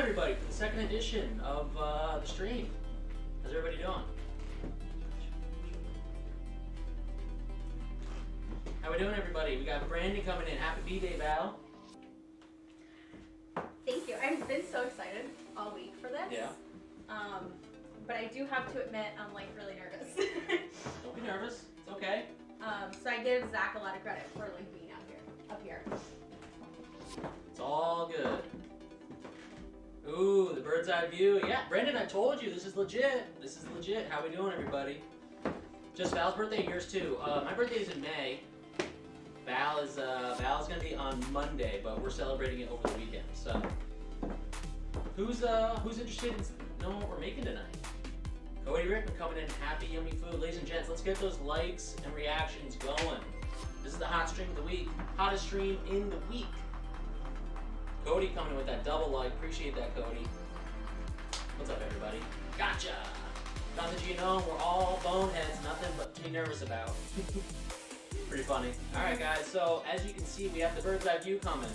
everybody, for the second edition of the stream. How's everybody doing? How we doing, everybody? We got Brandon coming in. Happy B-Day, Val. Thank you. I've been so excited all week for this. Yeah. But I do have to admit, I'm like really nervous. Don't be nervous. It's okay. So I give Zach a lot of credit for like being up here. It's all good. Ooh, the bird's eye view. Yeah, Brandon, I told you, this is legit. This is legit. How we doing, everybody? Just Val's birthday, yours too. My birthday is in May. Val's gonna be on Monday, but we're celebrating it over the weekend. So, who's interested in knowing what we're making tonight? Cody Rickman coming in. Happy yummy food, ladies and gents. Let's get those likes and reactions going. This is the hot stream of the week. Hottest stream in the week. Cody coming in with that double like. Appreciate that, Cody. What's up, everybody? Gotcha. Not that you know, we're all boneheads. Nothing but to be nervous about. Pretty funny. All right, guys. So as you can see, we have the bird's eye view coming.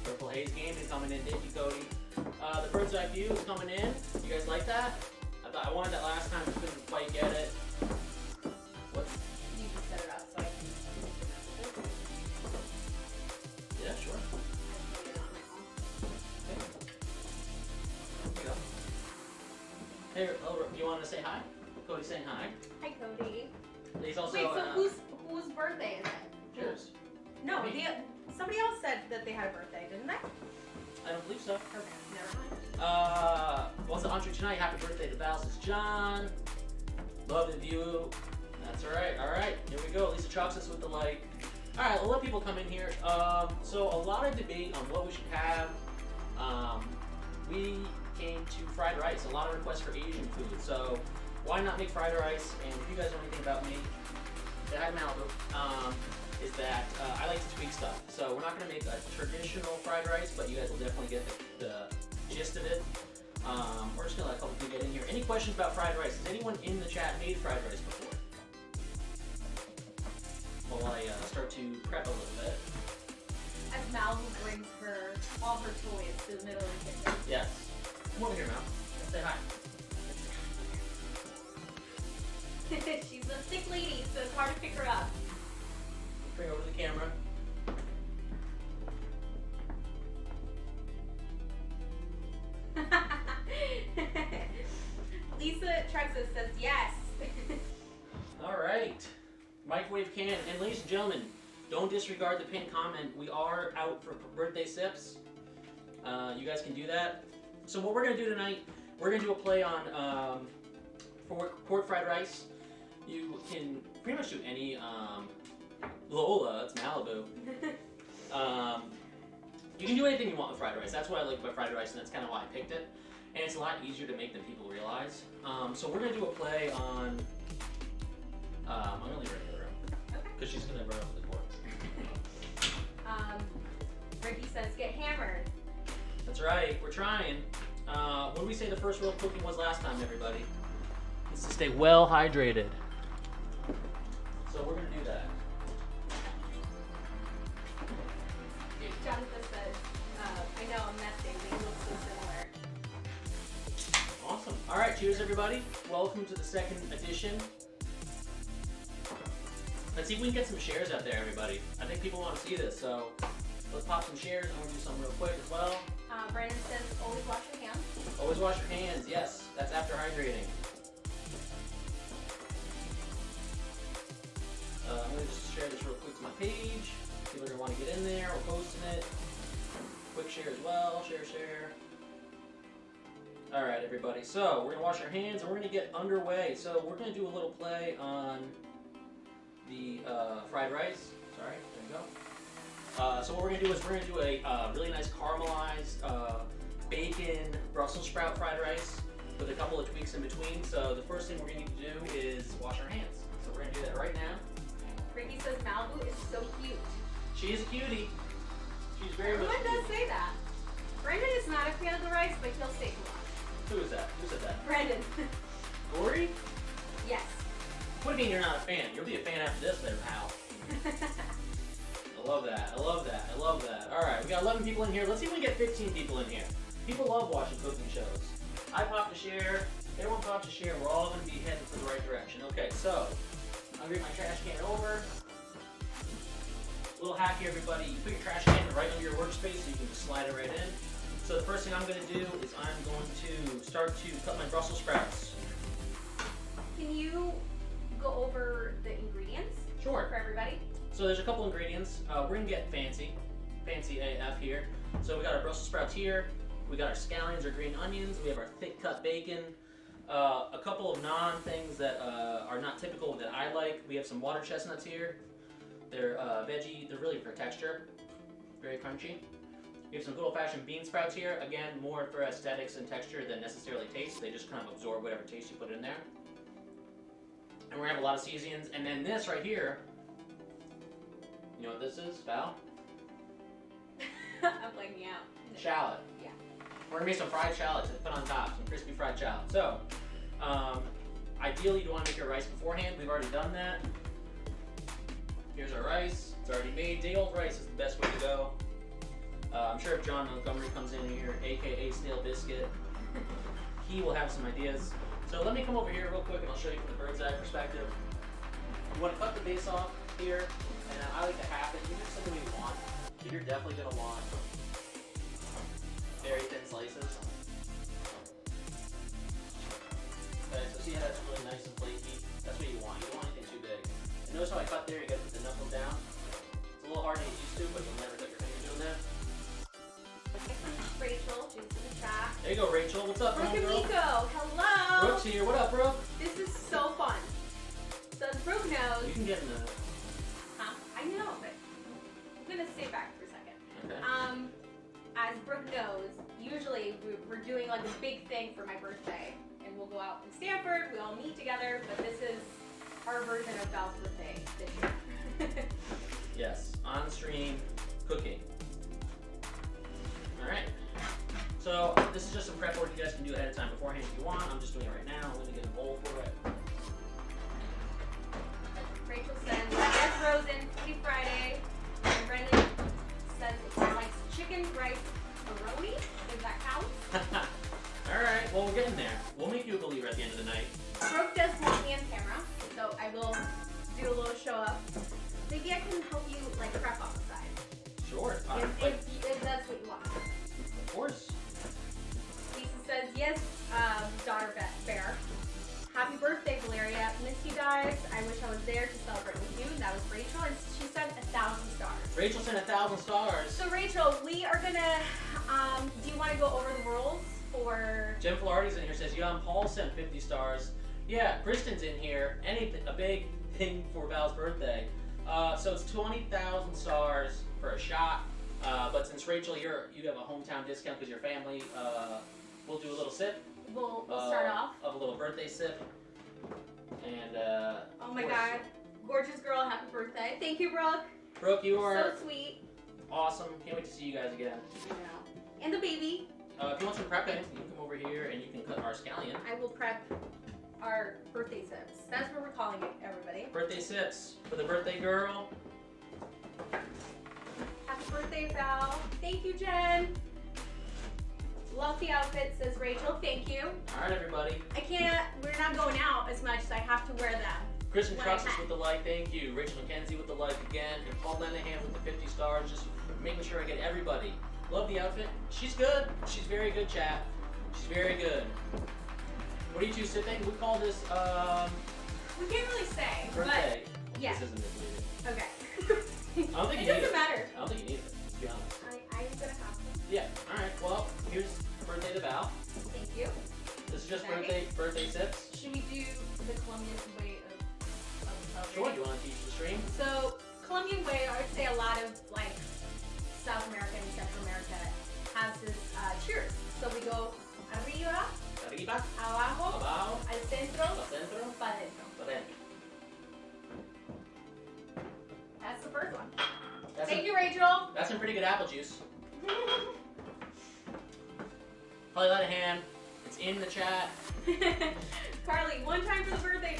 Purple Haze Gaming coming in. Thank you, Cody. The bird's eye view is coming in. You guys like that? I wanted that last time. Just couldn't quite get it. What? You can set it up so I can message it. Yeah, sure. I can put it on my phone. There you go. Hey, oh, you want to say hi? Cody's saying hi. Hi, Cody. He's also. Wait, so whose birthday is it? Yours. No, Me. somebody else said that they had a birthday, didn't they? I don't believe so. Okay, never mind. What's the entree tonight? Happy birthday to Vals. It's John. Love the view. That's alright. Alright, here we go. Lisa chalks us with the like. Alright, we'll let people come in here. So a lot of debate on what we should have. We came to fried rice. A lot of requests for Asian food. So why not make fried rice? And if you guys know anything about me, that I Malibu, is that I like to tweak stuff. So we're not going to make a traditional fried rice, but you guys will definitely get the gist of it. We're just going to let a couple people get in here. Any questions about fried rice? Has anyone in the chat made fried rice before? While I start to prep a little bit. As Malibu brings all her toys to the middle of the kitchen. Yes. Come over here, Mal. Say hi. She's a thick lady, so it's hard to pick her up. Bring over to the camera. Lisa Trexas says yes. All right. Microwave can. And ladies and gentlemen, don't disregard the pinned comment. We are out for birthday sips. You guys can do that. So what we're going to do tonight, we're going to do a play on pork fried rice. You can pretty much do any Lola, it's Malibu. You can do anything you want with fried rice. That's what I like about fried rice, and that's kind of why I picked it. And it's a lot easier to make than people realize. So we're going to do a play on... I'm going to leave her in the room. Okay. Because she's going to run over the board. Ricky says, get hammered. That's right, we're trying. What did we say the first rule of cooking was last time, everybody? It's to stay well hydrated. So we're going to do that. Jonathan says, I know I'm messing, they look so similar. Awesome. All right, cheers, everybody. Welcome to the second edition. Let's see if we can get some shares out there, everybody. I think people want to see this, so let's pop some shares. I'm going to do something real quick as well. Brandon says, always wash your hands. Always wash your hands. Yes, that's after hydrating. I'm going to just share this real quick to my page. People are going to want to get in there. We're posting it. Quick share as well. Share. All right, everybody. So we're going to wash our hands and we're going to get underway. So we're going to do a little play on the fried rice. Sorry, there you go. So what we're going to do is we're going to do a really nice caramelized bacon Brussels sprout fried rice with a couple of tweaks in between. So the first thing we're going to need to do is wash our hands. So we're going to do that right now. Ricky says Malibu is so cute. She is a cutie. She's very much Everyone cute. does say that. Brandon is not a fan of the rice, but he'll stay for lunch. Who is that? Who said that? Brandon. Dory? Yes. What do you mean you're not a fan? You'll be a fan after this, then, pal. love that. I love that. I love that. All right, we got 11 people in here. Let's see if we can get 15 people in here. People love watching cooking shows. I popped a share. Everyone popped a share. We're all going to be heading for the right direction. Okay, so I'm going to get my trash can over. Little hack here, everybody. You put your trash can right under your workspace so you can just slide it right in. So the first thing I'm going to do is I'm going to start to cut my Brussels sprouts. Can you go over the ingredients? Sure. For everybody? So there's a couple ingredients. We're going to get fancy AF here. So we got our Brussels sprouts here. We got our scallions or green onions. We have our thick cut bacon. A couple of non-things that are not typical that I like. We have some water chestnuts here. They're veggie. They're really for texture. Very crunchy. We have some good old-fashioned bean sprouts here. Again, more for aesthetics and texture than necessarily taste. They just kind of absorb whatever taste you put in there. And we're gonna have a lot of seasonings. And then this right here, you know what this is, Val? I'm blanking out. Shallot. Yeah. We're gonna make some fried shallots and put on top, some crispy fried shallot. So, ideally you don't want to make your rice beforehand. We've already done that. Here's our rice. It's already made. Day-old rice is the best way to go. I'm sure if John Montgomery comes in here, aka Stale Biscuit, he will have some ideas. So let me come over here real quick and I'll show you from the bird's eye perspective. You want to cut the base off here, and I like to half it. You can do something you want, but you're definitely going to want very thin slices. Okay, so see how that's really nice and flaky? That's what you want. You don't want anything too big. And notice how I cut there, you gotta put the knuckle down. It's a little hard to get used to, but you'll never cut your finger doing that. Rachel, she's in the chat. There you go, Rachel. What's up, Brooke and girl? Nico, hello! Brooke's here. What up, Brooke? This is so fun. So as Brooke knows, You can get in the... huh? I know, but I'm gonna stay back for a second. Okay. As Brooke knows, usually we're doing like a big thing for my birthday, and we'll go out in Stanford, we all meet together, but this is our version of Val's birthday this year. Yes, on-stream cooking. Alright. So, this is just some prep work you guys can do ahead of time beforehand if you want. I'm just doing it right now. I'm gonna get a bowl for it. Rachel says, yes, Rozen, happy Friday. And Brendan says if he likes chicken rice aroni, if that counts. Alright, well, we're getting there. We'll make you a believer at the end of the night. Brooke does want me on camera, so I will do a little show up. Maybe I can help you like prep on the side. Sure. If that's what you want. Of course. Lisa says, yes, daughter bear. Happy birthday, Valeria. Miss you guys. I wish I was there to celebrate with you. That was Rachel, and she sent 1,000 stars. Rachel sent 1,000 stars. So Rachel, we are gonna, do you want to go over the rules for... Jen Flaherty's in here, says, Yum, Paul sent 50 stars. Yeah, Kristen's in here. A big thing for Val's birthday. So it's 20,000 stars for a shot. But since Rachel, you have a hometown discount because you're family, we'll do a little sip. We'll start off. Of a little birthday sip. And, oh my God. Gorgeous girl, happy birthday. Thank you, Brooke. Brooke, you are so sweet. awesome. Can't wait to see you guys again. I know. And the baby. If you want some prepping, you can come over here and you can cut our scallion. I will prep our birthday sips. That's what we're calling it, everybody. Birthday sips for the birthday girl. Happy birthday, Val. Thank you, Jen. Love the outfit, says Rachel. Thank you. All right, everybody. We're not going out as much, so I have to wear them. Kristen Trucks with the like, thank you. Rachel McKenzie with the like again. And Paul Lenahan with the 50 stars. Just making sure I get everybody. Love the outfit. She's good. She's very good, chat. She's very good. What are you two sipping? We call this, We can't really say, birthday. but yeah. This isn't misleading. Okay. I don't think it you need doesn't it. matter. I don't think you need it, to be honest. I'm gonna have some. Yeah, alright. Well, here's birthday to Val. Thank you. This is just Nice. birthday sips. Should we do the Colombian way of Sure, celebrating? you want to teach the stream? So, Colombian way, I would say a lot of like South America and Central America has this cheers. So we go arriba, Arriba, abajo, abajo, al centro, al centro, para adentro. para adentro. That's the first one. That's Thank some, you, Rachel. that's some pretty good apple juice. Holly Lenahan, it's in the chat. Carly, one time for the birthday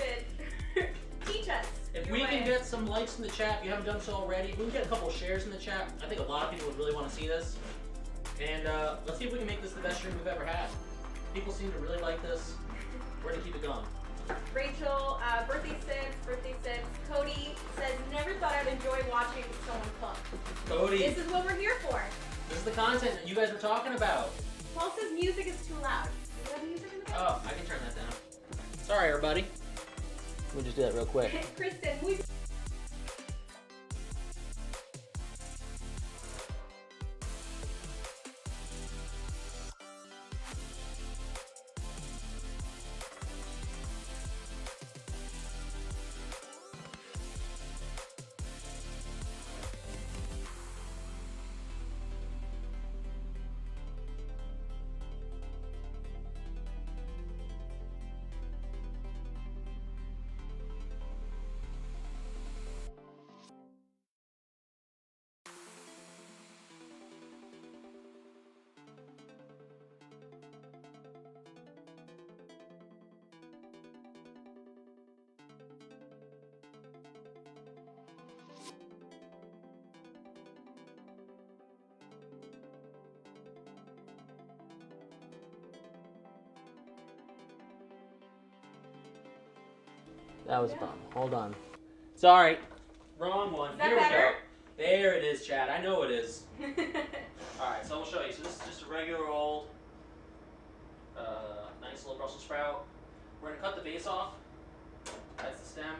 bid. Teach us. If Your we can way. get some likes in the chat, if you haven't done so already, we can get a couple shares in the chat. I think a lot of people would really want to see this. And let's see if we can make this the best stream we've ever had. People seem to really like this. We're gonna keep it going. Rachel, birthday 6. Cody says, never thought I'd enjoy watching someone cook. Cody, This is what we're here for. this is the content that you guys were talking about. Paul says music is too loud. Do you have music in the background? Oh, I can turn that down. Sorry, everybody. We'll just do that real quick. Kristen, we That was a problem. Hold on. Sorry. Wrong one. Is that Here we better? go. There it is, Chad. I know it is. Alright, so we'll show you. So this is just a regular old, nice little Brussels sprout. We're going to cut the base off. That's the stem.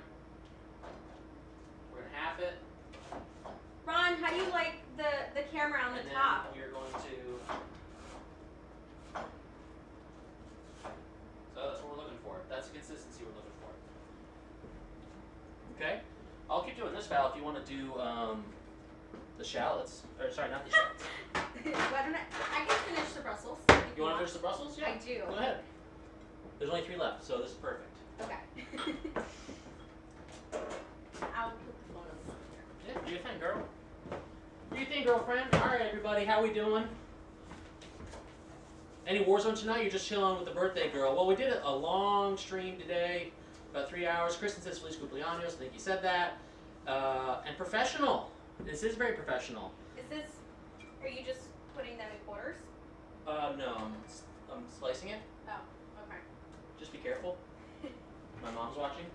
We're going to half it. Ron, how do you like the camera on the And top? then we are going to... So that's what we're looking for. That's the consistency we're looking for. Okay? I'll keep doing this, Val, if you want to do the shallots. Or, sorry, not the shallots. Why don't I can finish the Brussels. You want to finish the Brussels? Yeah. I do. Go ahead. There's only 3 left, so this is perfect. Okay. I'll put the phone on the here. Yeah, do your thing, girl. Do your thing, girlfriend. Alright, everybody, how we doing? Any Warzone tonight? You're just chilling with the birthday girl. Well, we did a long stream today, about 3 hours. Kristen says Feliz Cumpleaños. I think you said that. And professional. This is very professional. Are you just putting them in quarters? No, I'm slicing it. Oh, okay. Just be careful. My mom's watching.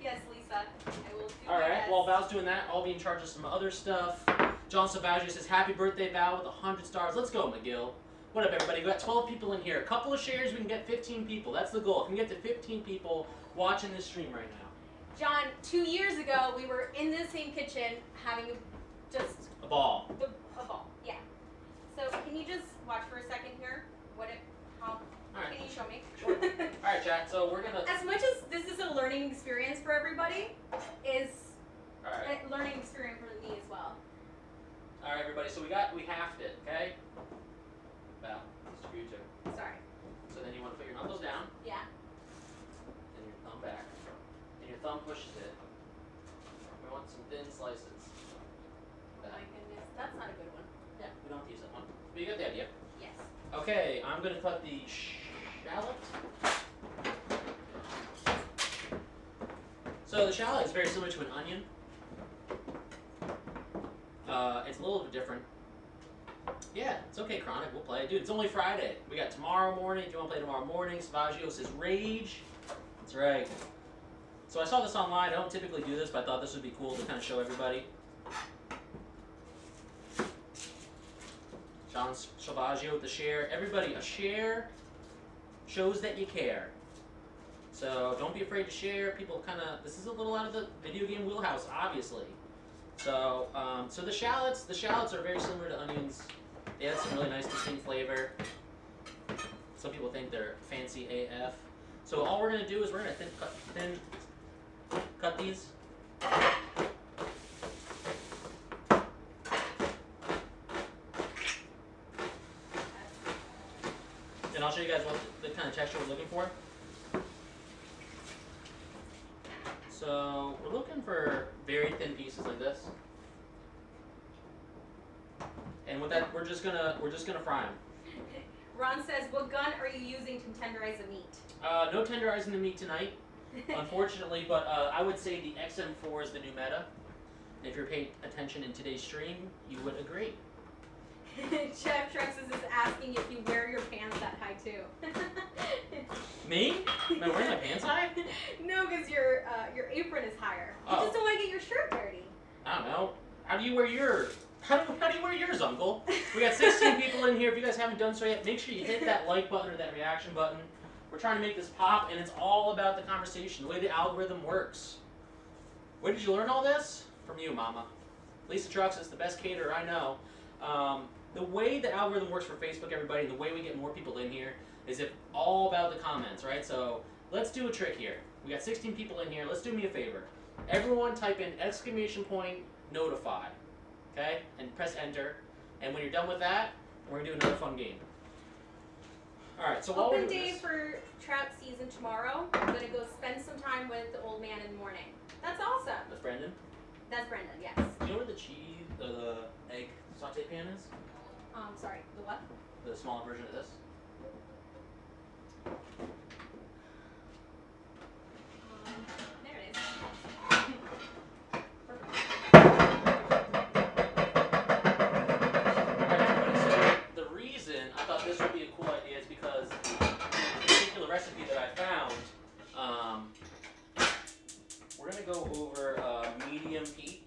Yes, Lisa. I will do my Alright, best. while Val's doing that, I'll be in charge of some other stuff. John Savaggio says, happy birthday, Val, with 100 stars. Let's go, McGill. What up, everybody? We got 12 people in here. A couple of shares, we can get 15 people. That's the goal. If we can get to 15 people watching this stream right now. John, 2 years ago, we were in the same kitchen having just A ball. a ball. Yeah. So can you just watch for a second here? How Alright. can you show me? Sure. Alright, chat, so we're gonna... As much as this is a learning experience for everybody, is Alright. a learning experience for me as well. Alright, everybody, so we halved it, okay? Val, this is for you too. Sorry. So then you want to put your knuckles down, Yeah. and your thumb back. And your thumb pushes it. We want some thin slices. Oh my goodness, that's not a good one. Yeah, we don't have to use that one. But you get the idea. Yes. Okay, I'm going to cut the shallot. So the shallot is very similar to an onion. It's a little bit different. Yeah, it's okay, Chronic. We'll play it. Dude, it's only Friday. We got tomorrow morning. If you want to play tomorrow morning, Savaggio says Rage. That's right. So I saw this online. I don't typically do this, but I thought this would be cool to kind of show everybody. John Savaggio with the share. Everybody, a share shows that you care. So don't be afraid to share. People kind of, this is a little out of the video game wheelhouse, obviously. So, so the shallots are very similar to onions. They have some really nice distinct flavor. Some people think they're fancy AF. So all we're gonna do is we're gonna thin cut these. And I'll show you guys what the kind of texture we're looking for. So we're looking for very thin pieces like this. And with that, we're just gonna fry them. Ron says, what gun are you using to tenderize the meat? No tenderizing the meat tonight. unfortunately, but I would say the XM4 is the new meta. If you're paying attention in today's stream, you would agree. Chef Trexus is asking if you wear your pants that high too. Me? Am I wearing my pants high? No, because your apron is higher. You just don't want to get your shirt dirty. I don't know. How do you wear yours? How do you wear yours, Uncle? We got 16 people in here. If you guys haven't done so yet, make sure you hit that like button or that reaction button. We're trying to make this pop, and it's all about the conversation, the way the algorithm works. Where did you learn all this? From you, Mama. Lisa Trucks is the best caterer I know. The way the algorithm works for Facebook, everybody, and the way we get more people in here is if all about the comments, right? So let's do a trick here. We got 16 people in here. Let's do me a favor. Everyone type in !notify, okay? And press enter. And when you're done with that, we're going to do another fun game. All right, so while we're Open doing day this, for trout season tomorrow. I'm going to go spend some time with the old man in the morning. That's awesome. that's Brendan. That's Brendan, yes. You know where the cheese, the egg saute pan is? Sorry, the what? The smaller version of this? There it is. The reason I thought this would be a cool idea is because the particular recipe that I found, we're going to go over medium heat.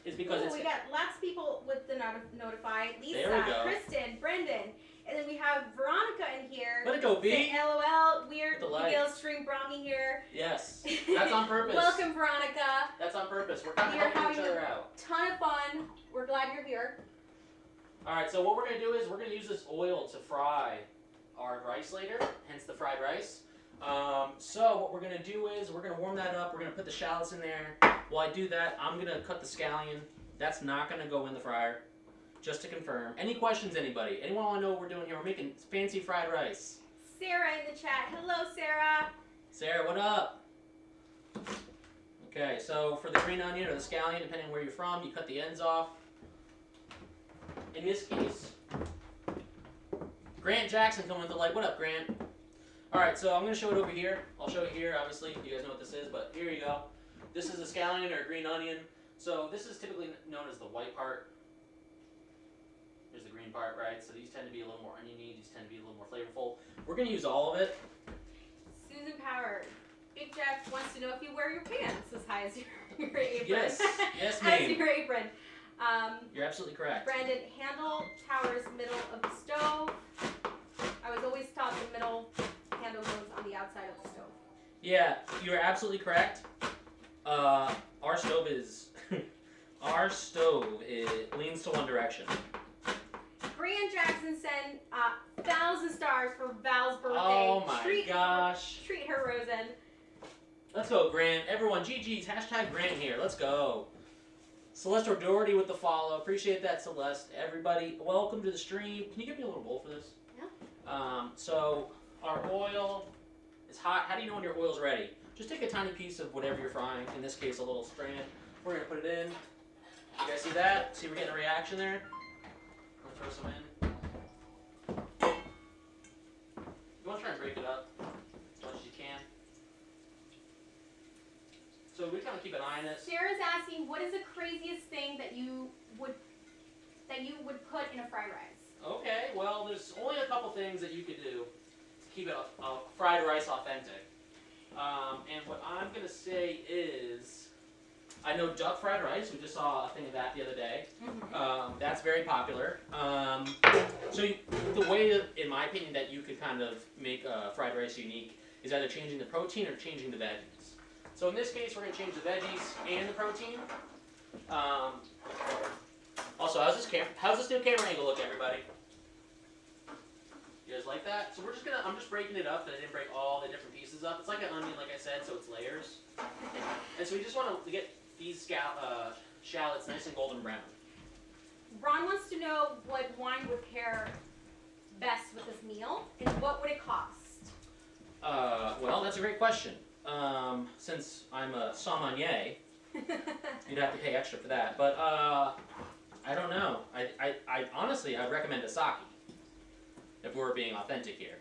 Is because it's we got lots of people with the notify. Lisa, There we go. Kristen, Brendan, and then we have Veronica in here. Let it go, B. Say LOL, weird The Miguel lights. String brought me here. Yes, that's on purpose. Welcome, Veronica. That's on purpose. We're kind of You're helping each having other out. Ton of fun. We're glad you're here. All right, so what we're going to do is we're going to use this oil to fry our rice later, hence the fried rice. So what we're going to do is we're going to warm that up. We're going to put the shallots in there. While I do that, I'm going to cut the scallion. That's not going to go in the fryer, just to confirm. Any questions, anybody? Anyone want to know what we're doing here? We're making fancy fried rice. Sarah in the chat. Hello, Sarah. Sarah, what up? Okay, so for the green onion or the scallion, depending on where you're from, you cut the ends off. In this case, Grant Jackson coming with the light. What up, Grant? All right, so I'm going to show it over here. I'll show it here, obviously. You guys know what this is, but here you go. This is a scallion or a green onion. So this is typically known as the white part. There's the green part, right? So these tend to be a little more oniony. These tend to be a little more flavorful. We're going to use all of it. Susan Power. Big Jeff wants to know if you wear your pants as high as your apron. Yes, yes, As ma'am. your apron. You're absolutely correct. Brandon, handle towers middle of the stove. I was always taught the middle handle goes on the outside of the stove. Yeah, you're absolutely correct. Our stove is leans to one direction. Grant Jackson sent 1,000 stars for Val's birthday. Oh my gosh. Treat her, Rozen. Let's go, Grant. Everyone, GG's, hashtag Grant here. Let's go. Celeste O'Doherty with the follow. Appreciate that, Celeste. Everybody, welcome to the stream. Can you give me a little bowl for this? Yeah. So our oil is hot. How do you know when your oil's ready? Just take a tiny piece of whatever you're frying. In this case, a little strand. We're gonna put it in. You guys see that? See we're getting a reaction there? I'm gonna throw some in. You wanna try and break it up as much as you can. So we kind of keep an eye on this. Sarah's asking, what is the craziest thing that you would put in a fried rice? Okay, well, there's only a couple things that you could do to keep it fried rice authentic. And what I'm going to say is, I know duck fried rice. We just saw a thing of that the other day. Mm-hmm. That's very popular. The way, in my opinion, that you could kind of make fried rice unique is either changing the protein or changing the veggies. So in this case, we're going to change the veggies and the protein. Also, how's this new camera angle look, everybody? You guys like that? So I'm just breaking it up, so I didn't break all the different pieces up. It's like an onion, like I said, so it's layers. And so we just want to get these shallots nice and golden brown. Ron wants to know what wine would pair best with this meal, and what would it cost? Well, that's a great question. Since I'm a sommelier, you'd have to pay extra for that. But I don't know. I honestly, I'd recommend a sake if we're being authentic here.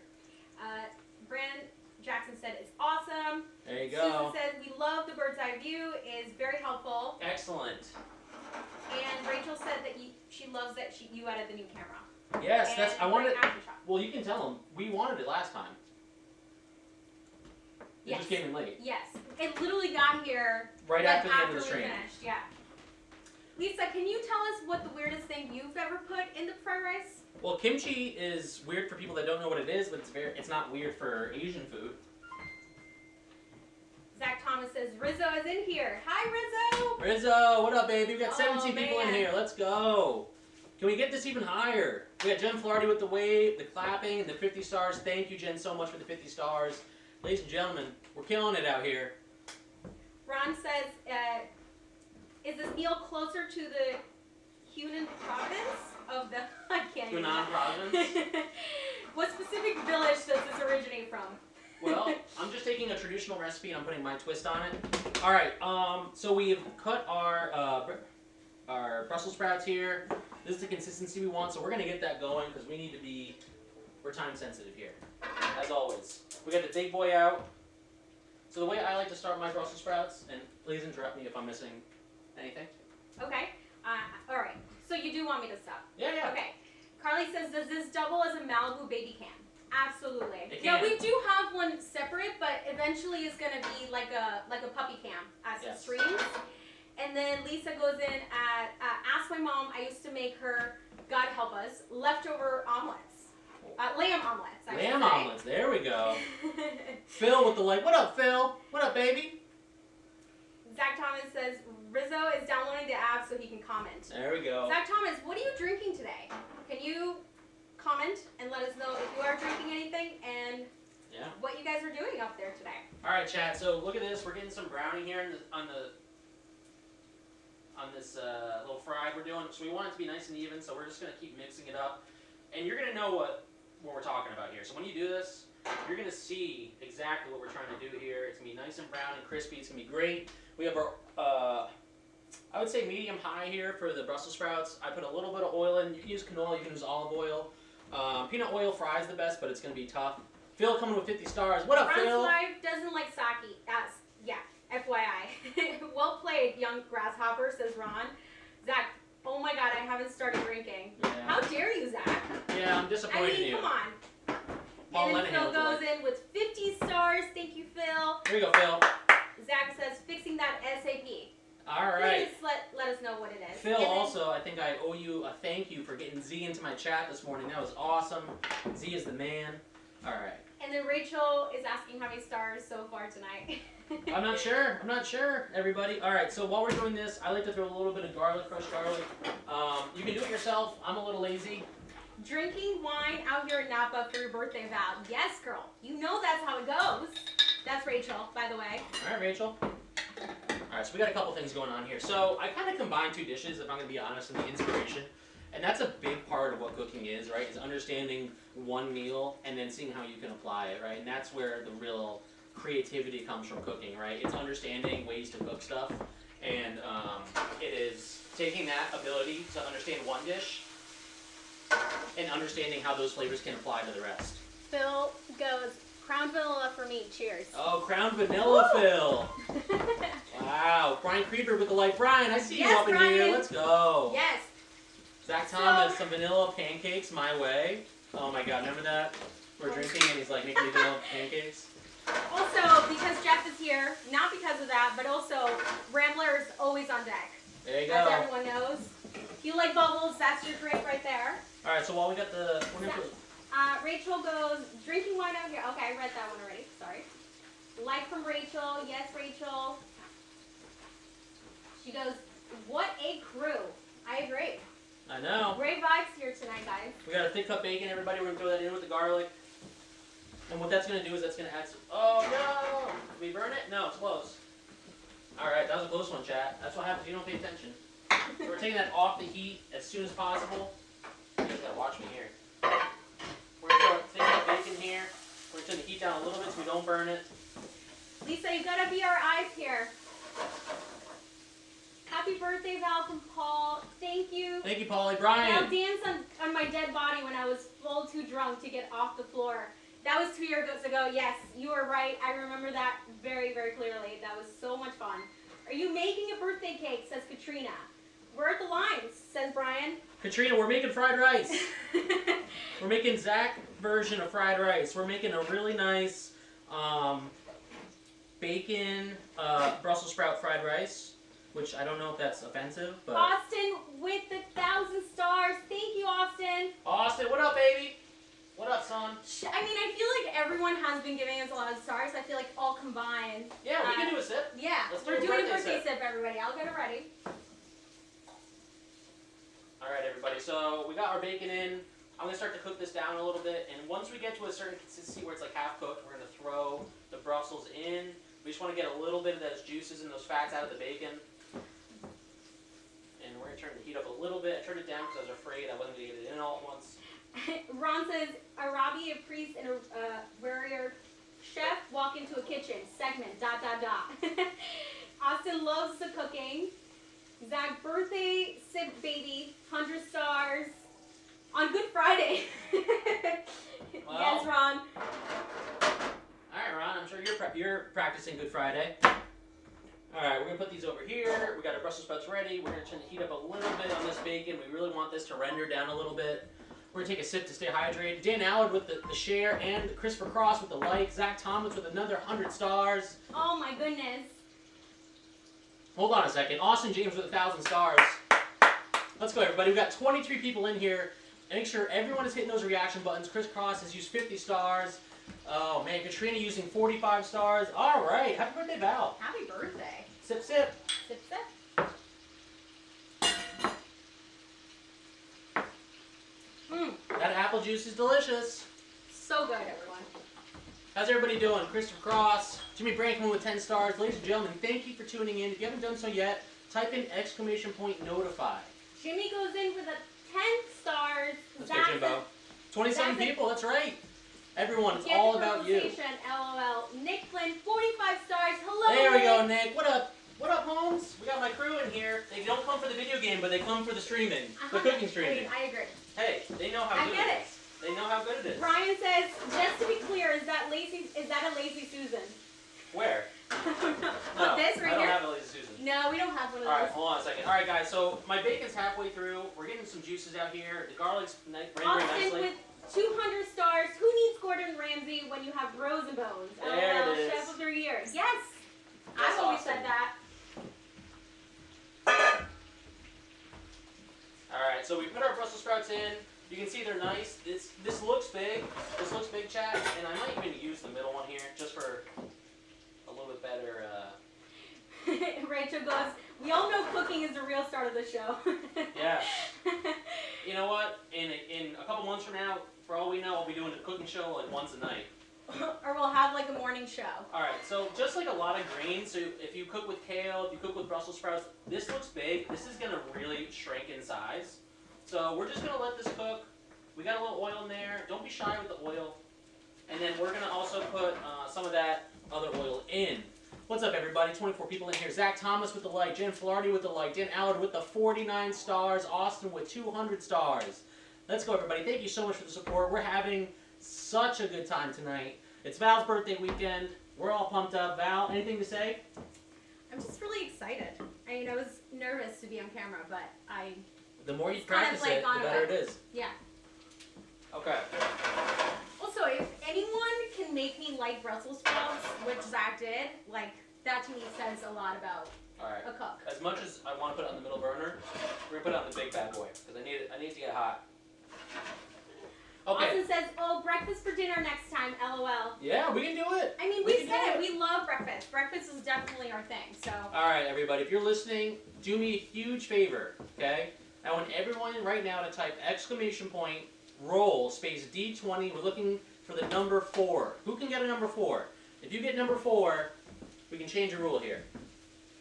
Jackson said it's awesome. There you go. Susan says we love the bird's eye view. Is very helpful. Excellent. And Rachel said that she loves that you added the new camera. Yes, and that's I wanted. aftershot. Well, you can tell them we wanted it last time. It Yes. just came in late. Yes, it literally got here Right like after the end of the we stream. finished. Yeah. Lisa, can you tell us what the weirdest thing you've ever put in the fried rice? Well, kimchi is weird for people that don't know what it is, but it's not weird for Asian food. Zach Thomas says Rizzo is in here. Hi, Rizzo. Rizzo, what up, baby? We got Oh, 17 people in man. here. Let's go. Can we get this even higher? We got Jen Flaherty with the wave, the clapping, and the 50 stars. Thank you, Jen, so much for the 50 stars. Ladies and gentlemen, we're killing it out here. Ron says, is this meal closer to the Hunan province of the? I can't even. Hunan province? What specific village does this originate from? Well, I'm just taking a traditional recipe and I'm putting my twist on it. All right, so we've cut our Brussels sprouts here. This is the consistency we want, so we're gonna get that going because we're time sensitive here, as always. We got the big boy out. So the way I like to start my Brussels sprouts, and please interrupt me if I'm missing anything. Okay. All right. So you do want me to stop? Yeah. Okay. Carly says, does this double as a Malibu baby can? Absolutely. It Yeah, can. we do have one separate, but eventually it's gonna be like a puppy cam as it streams. And then Lisa goes in at ask my mom. I used to make her, God help us, leftover omelets, lamb omelets. I should Lamb say. omelets, there we go. Phil with the like, what up, Phil? What up, baby? Zach Thomas says Rizzo is downloading the app so he can comment. There we go. Zach Thomas, what are you drinking today? Can you comment and let us know if you are drinking anything and what you guys are doing up there today? All right, chat. So look at this. We're getting some brownie here on this little fry we're doing. So we want it to be nice and even. So we're just gonna keep mixing it up, and you're gonna know what we're talking about here. So when you do this, you're gonna see exactly what we're trying to do here. It's gonna be nice and brown and crispy. It's gonna be great. We have our I would say medium high here for the Brussels sprouts. I put a little bit of oil in. You can use canola. You can use olive oil. Peanut oil fry is the best, but it's gonna be tough. Phil coming with 50 stars. What up, Ron's Phil? life doesn't like sake. Yeah, FYI. Well played, young grasshopper, says Ron. Zach, oh my God, I haven't started drinking. Yeah. How dare you, Zach? Yeah, I'm disappointed in you. Come on. Paul And then Lenahan Phil with the goes like. in with 50 stars. Thank you, Phil. Here you go, Phil. Zach says, fixing that SAP. All right. Please let us know what it is. Phil, And then- also, I think I owe you a thank you for getting Z into my chat this morning. That was awesome. Z is the man. All right. And then Rachel is asking how many stars so far tonight. I'm not sure. I'm not sure, everybody. All right, so while we're doing this, I like to throw a little bit of garlic, crushed garlic. You can do it yourself. I'm a little lazy. Drinking wine out here in Napa for your birthday, Val. Yes, girl. You know that's how it goes. That's Rachel, by the way. All right, Rachel. All right, so we got a couple things going on here. So I kind of combined two dishes, if I'm going to be honest, in the inspiration. And that's a big part of what cooking is, right? Is understanding one meal and then seeing how you can apply it, right? And that's where the real creativity comes from cooking, right? It's understanding ways to cook stuff. And it is taking that ability to understand one dish and understanding how those flavors can apply to the rest. Phil goes, Crown Vanilla for me. Cheers. Oh, Crown Vanilla, Woo! Phil. Wow. Brian Creeper with the light. Brian, I see you Yes, up in Brian. here. Let's go. Yes. Zach Thomas, some vanilla pancakes my way. Oh my God, remember that? We're drinking and he's like making me vanilla pancakes. Also, because Jeff is here, not because of that, but also Rambler is always on deck. There you As go. everyone knows. If you like bubbles, that's your drink right there. All right, so while we got the, we're gonna put, Rachel goes, drinking wine out here. Okay, I read that one already. Sorry. Like from Rachel. Yes, Rachel. She goes, what a crew. I agree. I know. Great vibes here tonight, guys. We got a thick cut bacon, everybody. We're gonna throw that in with the garlic. And what that's gonna do is that's gonna add some, oh no! Did we burn it? No, it's close. All right, that was a close one, chat. That's what happens if you don't pay attention. So we're taking that off the heat as soon as possible. You guys gotta watch me here. We're gonna throw a thick cut bacon here. We're gonna turn the heat down a little bit so we don't burn it. Lisa, you gotta be our eyes here. Happy birthday, Val, from Paul. Thank you. Thank you, Paulie. I'll Brian. dance on my dead body when I was full too drunk to get off the floor. That was 2 years ago. Yes, you were right. I remember that very, very clearly. That was so much fun. Are you making a birthday cake? Says Katrina. We're at the lines, says Brian. Katrina, we're making fried rice. We're making Zach version of fried rice. We're making a really nice bacon Brussels sprout fried rice, which I don't know if that's offensive, but... Austin with the 1,000 stars. Thank you, Austin. Austin, what up, baby? What up, son? I mean, I feel like everyone has been giving us a lot of stars. I feel like all combined. Yeah, we can do a sip. Yeah, we're doing a birthday sip, everybody. I'll get it ready. All right, everybody. So we got our bacon in. I'm gonna start to cook this down a little bit, and once we get to a certain consistency where it's like half cooked, we're gonna throw the Brussels in. We just want to get a little bit of those juices and those fats out of the bacon. And we're gonna turn the heat up a little bit. I turned it down because I was afraid I wasn't gonna get it in all at once. Ron says, Arabi, a priest, and a warrior chef walk into a kitchen. Segment, ... Austin loves the cooking. Zach, birthday sip baby, 100 stars. On Good Friday. Well, yes, Ron. Alright, Ron, I'm sure you're practicing Good Friday. Alright, we're gonna put these over here. We got our Brussels sprouts ready. We're gonna turn the heat up a little bit on this bacon. We really want this to render down a little bit. We're gonna take a sip to stay hydrated. Dan Allard with the share, and Christopher Cross with the like. Zach Thomas with another 100 stars. Oh my goodness. Hold on a second. Austin James with 1,000 stars. Let's go, everybody. We've got 23 people in here. Make sure everyone is hitting those reaction buttons. Chris Cross has used 50 stars. Oh man, Katrina using 45 stars. All right. Happy birthday, Val. Happy birthday. Sip, sip. Sip, sip. That apple juice is delicious. So good, everyone. How's everybody doing? Christopher Cross, Jimmy Brankman with 10 stars. Ladies and gentlemen, thank you for tuning in. If you haven't done so yet, type in ! notify. Jimmy goes in for the 10 stars. Let's go, Jimbo. 27 people, that's right. Everyone, it's Get all the about you. LOL. Nick Flynn, 45 stars. Hello, There we Nick. go, Nick. What up? What up, Holmes? We got my crew in here. They don't come for the video game, but they come for the streaming. The cooking streaming. I agree. Hey, they know how good I get it is. They know how good it is. Brian says, just to be clear, is that a lazy Susan? Where? No, this right I don't here? have a lazy Susan. No, we don't have one of All right, those. hold on a second. All right, guys, so my bacon's halfway through. We're getting some juices out here. The garlic's rendering Austin nicely. with 200 stars. Who needs Gordon Ramsay when you have Rozen bones? There LOL, it is. Chef of the year. Yes. Yes, I've always Austin. said that. All right, so we put our Brussels sprouts in. You can see they're nice. This looks big. This looks big, chat. And I might even use the middle one here just for a little bit better. Rachel goes, we all know cooking is the real start of the show. Yeah. You know what? In a couple months from now, for all we know, I'll be doing a cooking show like once a night. Or we'll have like a morning show. All right, so just like a lot of greens, so if you cook with kale, if you cook with Brussels sprouts, this looks big. This is gonna really shrink in size. So we're just gonna let this cook. We got a little oil in there. Don't be shy with the oil. And then we're gonna also put some of that other oil in. What's up, everybody? 24 people in here. Zach Thomas with the like, Jen Flaherty with the like, Dan Allard with the 49 stars, Austin with 200 stars. Let's go, everybody. Thank you so much for the support. We're having such a good time tonight. It's Val's birthday weekend. We're all pumped up. Val, anything to say? I'm just really excited. I mean, I was nervous to be on camera, but The more you It's kind of practice like it, on the a better way. it is. yeah. Okay. Also, if anyone can make me like Brussels sprouts, which Zach did, like, that to me says a lot about All right. a cook. As much as I want to put it on the middle burner, we're gonna put it on the big bad boy because I need it to get hot. Okay. Austin says, oh, breakfast for dinner next time, LOL. Yeah, we can do it. I mean, We we can said do it. We love breakfast. Breakfast is definitely our thing, so. All right, everybody. If you're listening, do me a huge favor, okay? I want everyone right now to type !roll space D20. We're looking for the number 4. Who can get a number 4? If you get number 4, we can change a rule here.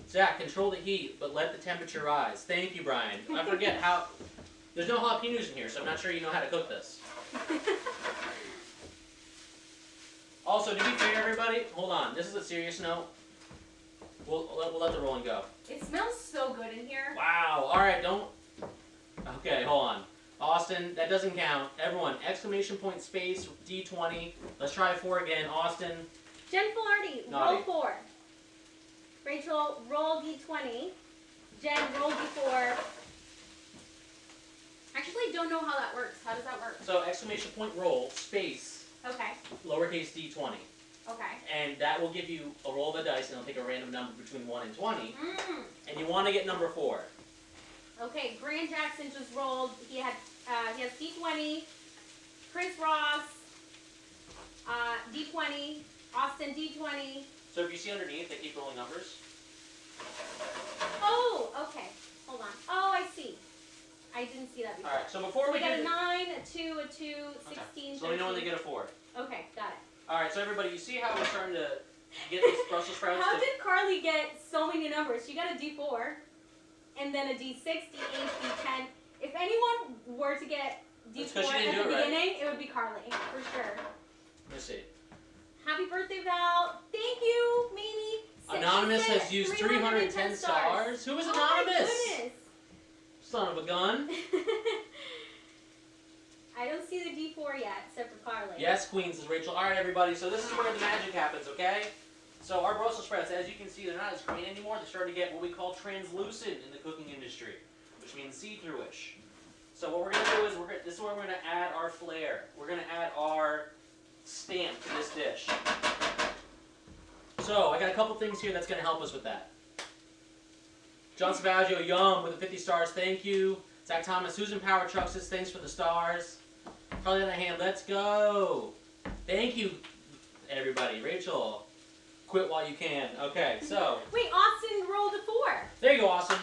Zach, control the heat, but let the temperature rise. Thank you, Brian. I forget how. There's no jalapenos in here, so I'm not sure you know how to cook this. Also, to be fair, everybody, hold on. This is a serious note. We'll let the rolling go. It smells so good in here. Wow. All right, don't. Okay, hold on. Austin. Austin, that doesn't count. Everyone, exclamation point space D20. Let's try 4 again. Austin. Jen Filardi, Naughty. roll 4. Rachel, roll D20. Jen, roll D4. Actually, don't know how that works. How does that work? So exclamation point roll space Okay. lowercase d20, Okay. and that will give you a roll of a dice, and it'll pick a random number between 1 and 20, Mm. and you want to get number 4. Okay. Grant Jackson just rolled. He has D20. Chris Ross, D20. Austin, D20. So if you see underneath, they keep rolling numbers. Oh, okay. Hold on. Oh, I see. I didn't see that before. All right. So before So we we got do a 9, a 2, a 2, 16, so let me know when they 13. get a 4. Okay, got it. All right. So everybody, you see how we're starting to get these Brussels sprouts? How did Carly get so many numbers? She got a D4, and then a D6, D8, D10. If anyone were to get That's 'cause D4 she didn't at do the it right. beginning, it would be Carly, for sure. Let me see. Happy birthday, Val. Thank you, Mamie. Anonymous She said has used 310 310 stars. Who is Oh anonymous? my goodness. Son of a gun. I don't see the D4 yet, except for Carly. Yes, Queen, says Rachel. All right, everybody. So this is where the magic happens, okay? So our Brussels sprouts, as you can see, they're not as green anymore. They're starting to get what we call translucent in the cooking industry, which means see-through-ish. So what we're going to do is, this is where we're going to add our flair. We're going to add our stamp to this dish. So I got a couple things here that's going to help us with that. John Savaggio, yum, with the 50 stars, thank you. Zach Thomas, Susan Power Truck says thanks for the stars. Carly Hand, let's go. Thank you, everybody. Rachel, quit while you can. Okay, so. Wait, Austin rolled a 4. There you go, Austin.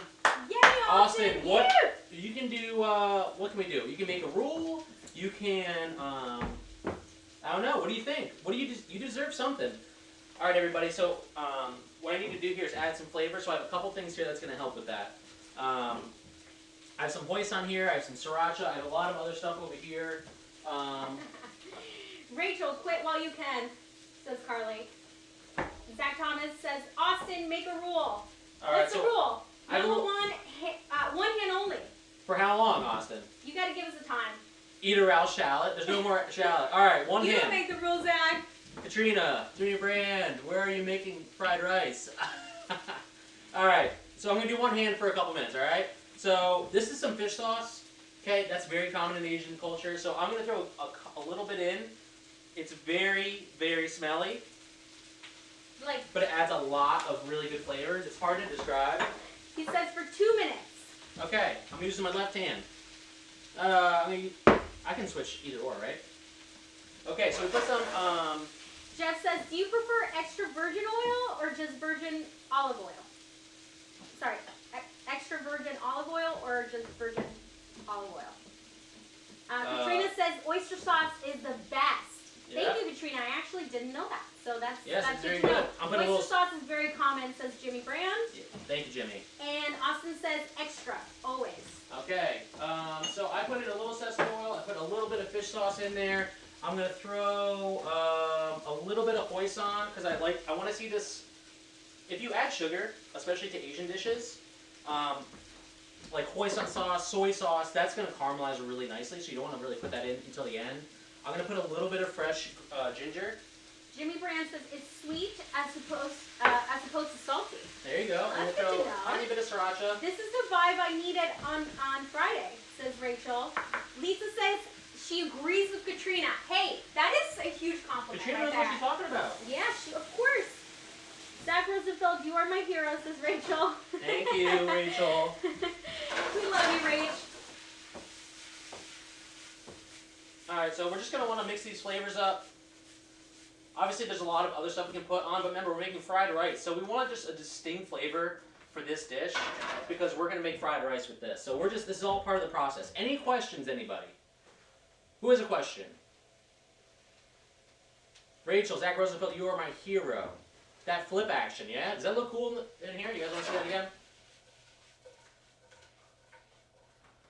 Yay, Austin. What? Yeah. You can do, what can we do? You can make a rule. You can, I don't know. What do you think? What do you deserve something. All right, everybody. So, what I need to do here is add some flavor. So I have a couple things here that's going to help with that. I have some hoisin here. I have some sriracha. I have a lot of other stuff over here. Rachel, quit while you can, says Carly. Zach Thomas says, Austin, make a rule. All right, What's the rule? I have a Number rule. one hand only. For how long, Austin? You got to give us a time. Eat or else shallot. There's no more shallot. All right, one You hand. don't make the rules, Zach. Katrina Brand, where are you making fried rice? All right, so I'm gonna do one hand for a couple minutes. All right. So this is some fish sauce. Okay, that's very common in Asian culture. So I'm gonna throw a little bit in. It's very, very smelly, Like, but it adds a lot of really good flavors. It's hard to describe. he says for 2 minutes. Okay, I'm using my left hand. I can switch either or, right? Okay, so we put some. Jeff says, do you prefer extra virgin oil or just virgin olive oil? Sorry, extra virgin olive oil or just virgin olive oil? Katrina says oyster sauce is the best. Yeah. Thank you, Katrina. I actually didn't know that. So that's Yes, that's it's very to know. good. I'm putting a Oyster little. sauce is very common, says Jimmy Brand. Thank you, Jimmy. And Austin says extra, always. Okay, so I put in a little sesame oil. I put a little bit of fish sauce in there. I'm gonna throw a little bit of hoisin because I want to see this. If you add sugar, especially to Asian dishes, like hoisin sauce, soy sauce, that's gonna caramelize really nicely. So you don't want to really put that in until the end. I'm gonna put a little bit of fresh ginger. Jimmy Brand says it's sweet as opposed to salty. There you go. I'm That's gonna good throw to a know. tiny bit of sriracha. This is the vibe I needed on Friday, says Rachel. Lisa says she agrees with Katrina. Hey, that is a huge compliment. Katrina right knows what there. she's talking about. Yeah, of course. Zach Rosenfeld, you are my hero, says Rachel. Thank you, Rachel. We love you, Rach. Alright, so we're just going to want to mix these flavors up. Obviously, there's a lot of other stuff we can put on, but remember, we're making fried rice. So we want just a distinct flavor for this dish because we're going to make fried rice with this. So this is all part of the process. Any questions, anybody? Who has a question? Rachel, Zach Rosenfeld, you are my hero. That flip action, yeah? Does that look cool in here? You guys want to see that again?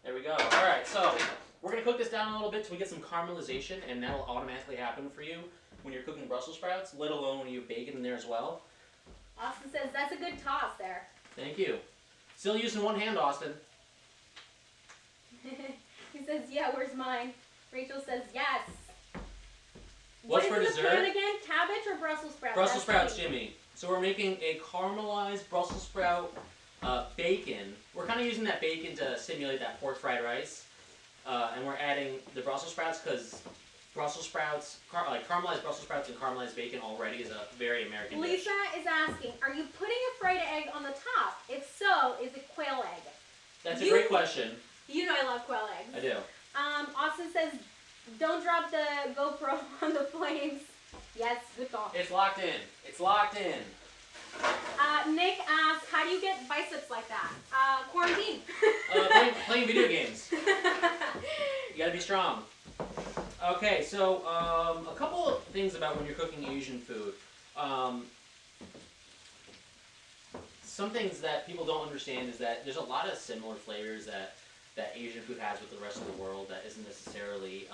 There we go. Alright, so we're going to cook this down a little bit till we get some caramelization, and that'll automatically happen for you when you're cooking Brussels sprouts, let alone when you have bacon in there as well. Austin says that's a good toss there. Thank you. Still using one hand, Austin. He says, yeah, where's mine? Rachel says, yes. What's What for is in the dessert? pan again? Cabbage or Brussels sprouts? Brussels That's sprouts, Jimmy. So we're making a caramelized Brussels sprout bacon. We're kind of using that bacon to simulate that pork fried rice. And we're adding the Brussels sprouts because Brussels sprouts, like caramelized Brussels sprouts and caramelized bacon already is a very American dish. Lisa is asking, are you putting a fried egg on the top? If so, is it quail egg? That's a great question. You know I love quail eggs. I do. Austin says, don't drop the GoPro on the flames. Yes, good call. It's locked in. It's locked in. Nick asks, how do you get biceps like that? Quarantine. Playing video games. You gotta be strong. Okay, so a couple of things about when you're cooking Asian food. Some things that people don't understand is that there's a lot of similar flavors that Asian food has with the rest of the world that isn't necessarily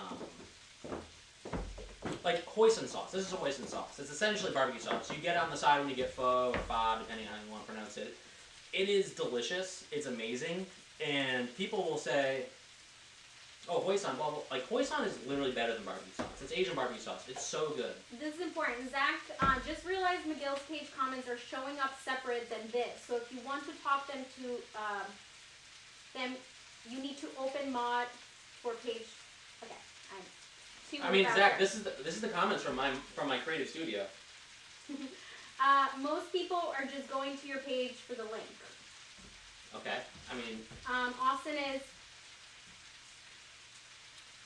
like hoisin sauce. This is a hoisin sauce. It's essentially barbecue sauce. You get it on the side when you get pho or pho, depending on how you want to pronounce it. It is delicious. It's amazing. And people will say, oh, hoisin, blah, blah. Like, hoisin is literally better than barbecue sauce. It's Asian barbecue sauce. It's so good. This is important. Zach just realized McGill's page comments are showing up separate than this. So if you want to talk them to them, you need to open mod for page. Okay. I mean, Zach, this is the comments from my creative studio. Most people are just going to your page for the link. Okay. I mean. Austin is.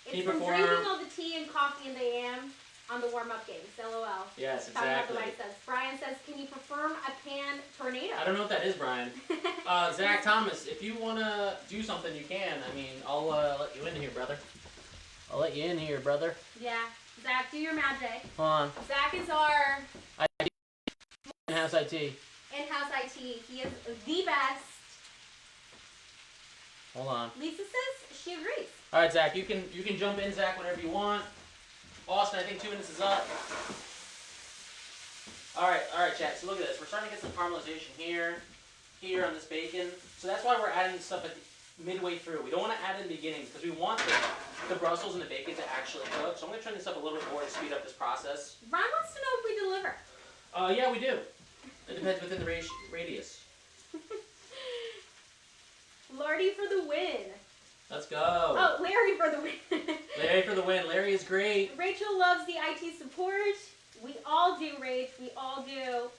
It's from perform? drinking all the tea and coffee in the AM on the warm-up games. LOL. Yes, Talking about exactly. the biceps. Brian says, can you perform a pan tornado? I don't know what that is, Brian. Zach Thomas, if you want to do something, you can. I mean, I'll let you in here, brother. I'll let you in here, brother. Yeah. Zach, do your magic. Hold on. Zach is our In-house IT. in-house IT. He is the best. Hold on. Lisa says she agrees. All right, Zach, you can jump in, Zach, whenever you want. Austin, I think 2 minutes is up. All right, chat. So look at this. We're starting to get some caramelization here on this bacon. So that's why we're adding stuff at midway through. We don't want to add it in the beginning because we want the Brussels and the bacon to actually cook. So I'm going to turn this up a little bit more to speed up this process. Ron wants to know if we deliver. Yeah, we do. It depends within the radius. Lordy for the win. Let's go. Oh, Larry for the win. Larry for the win. Larry is great. Rachel loves the IT support. We all do, Rach. We all do.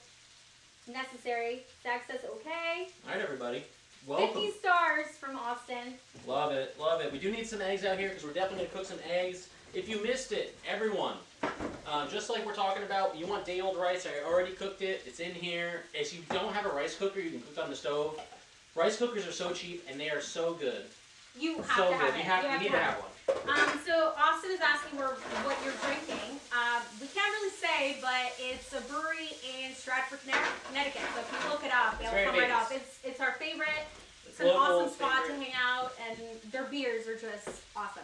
Necessary. Zach says okay. All right, everybody. Welcome. 50 stars from Austin. Love it, love it. We do need some eggs out here because we're definitely going to cook some eggs. If you missed it, everyone, just like we're talking about, you want day-old rice. I already cooked it. It's in here. If you don't have a rice cooker, you can cook on the stove. Rice cookers are so cheap and they are so good. You have so to have good. it. You need to have one. So Austin is asking what you're drinking. We can't really say, but it's a brewery in Stratford, Connecticut. So if you look it up, it'll come right up. It's our favorite. It's an awesome spot to hang out, and their beers are just awesome.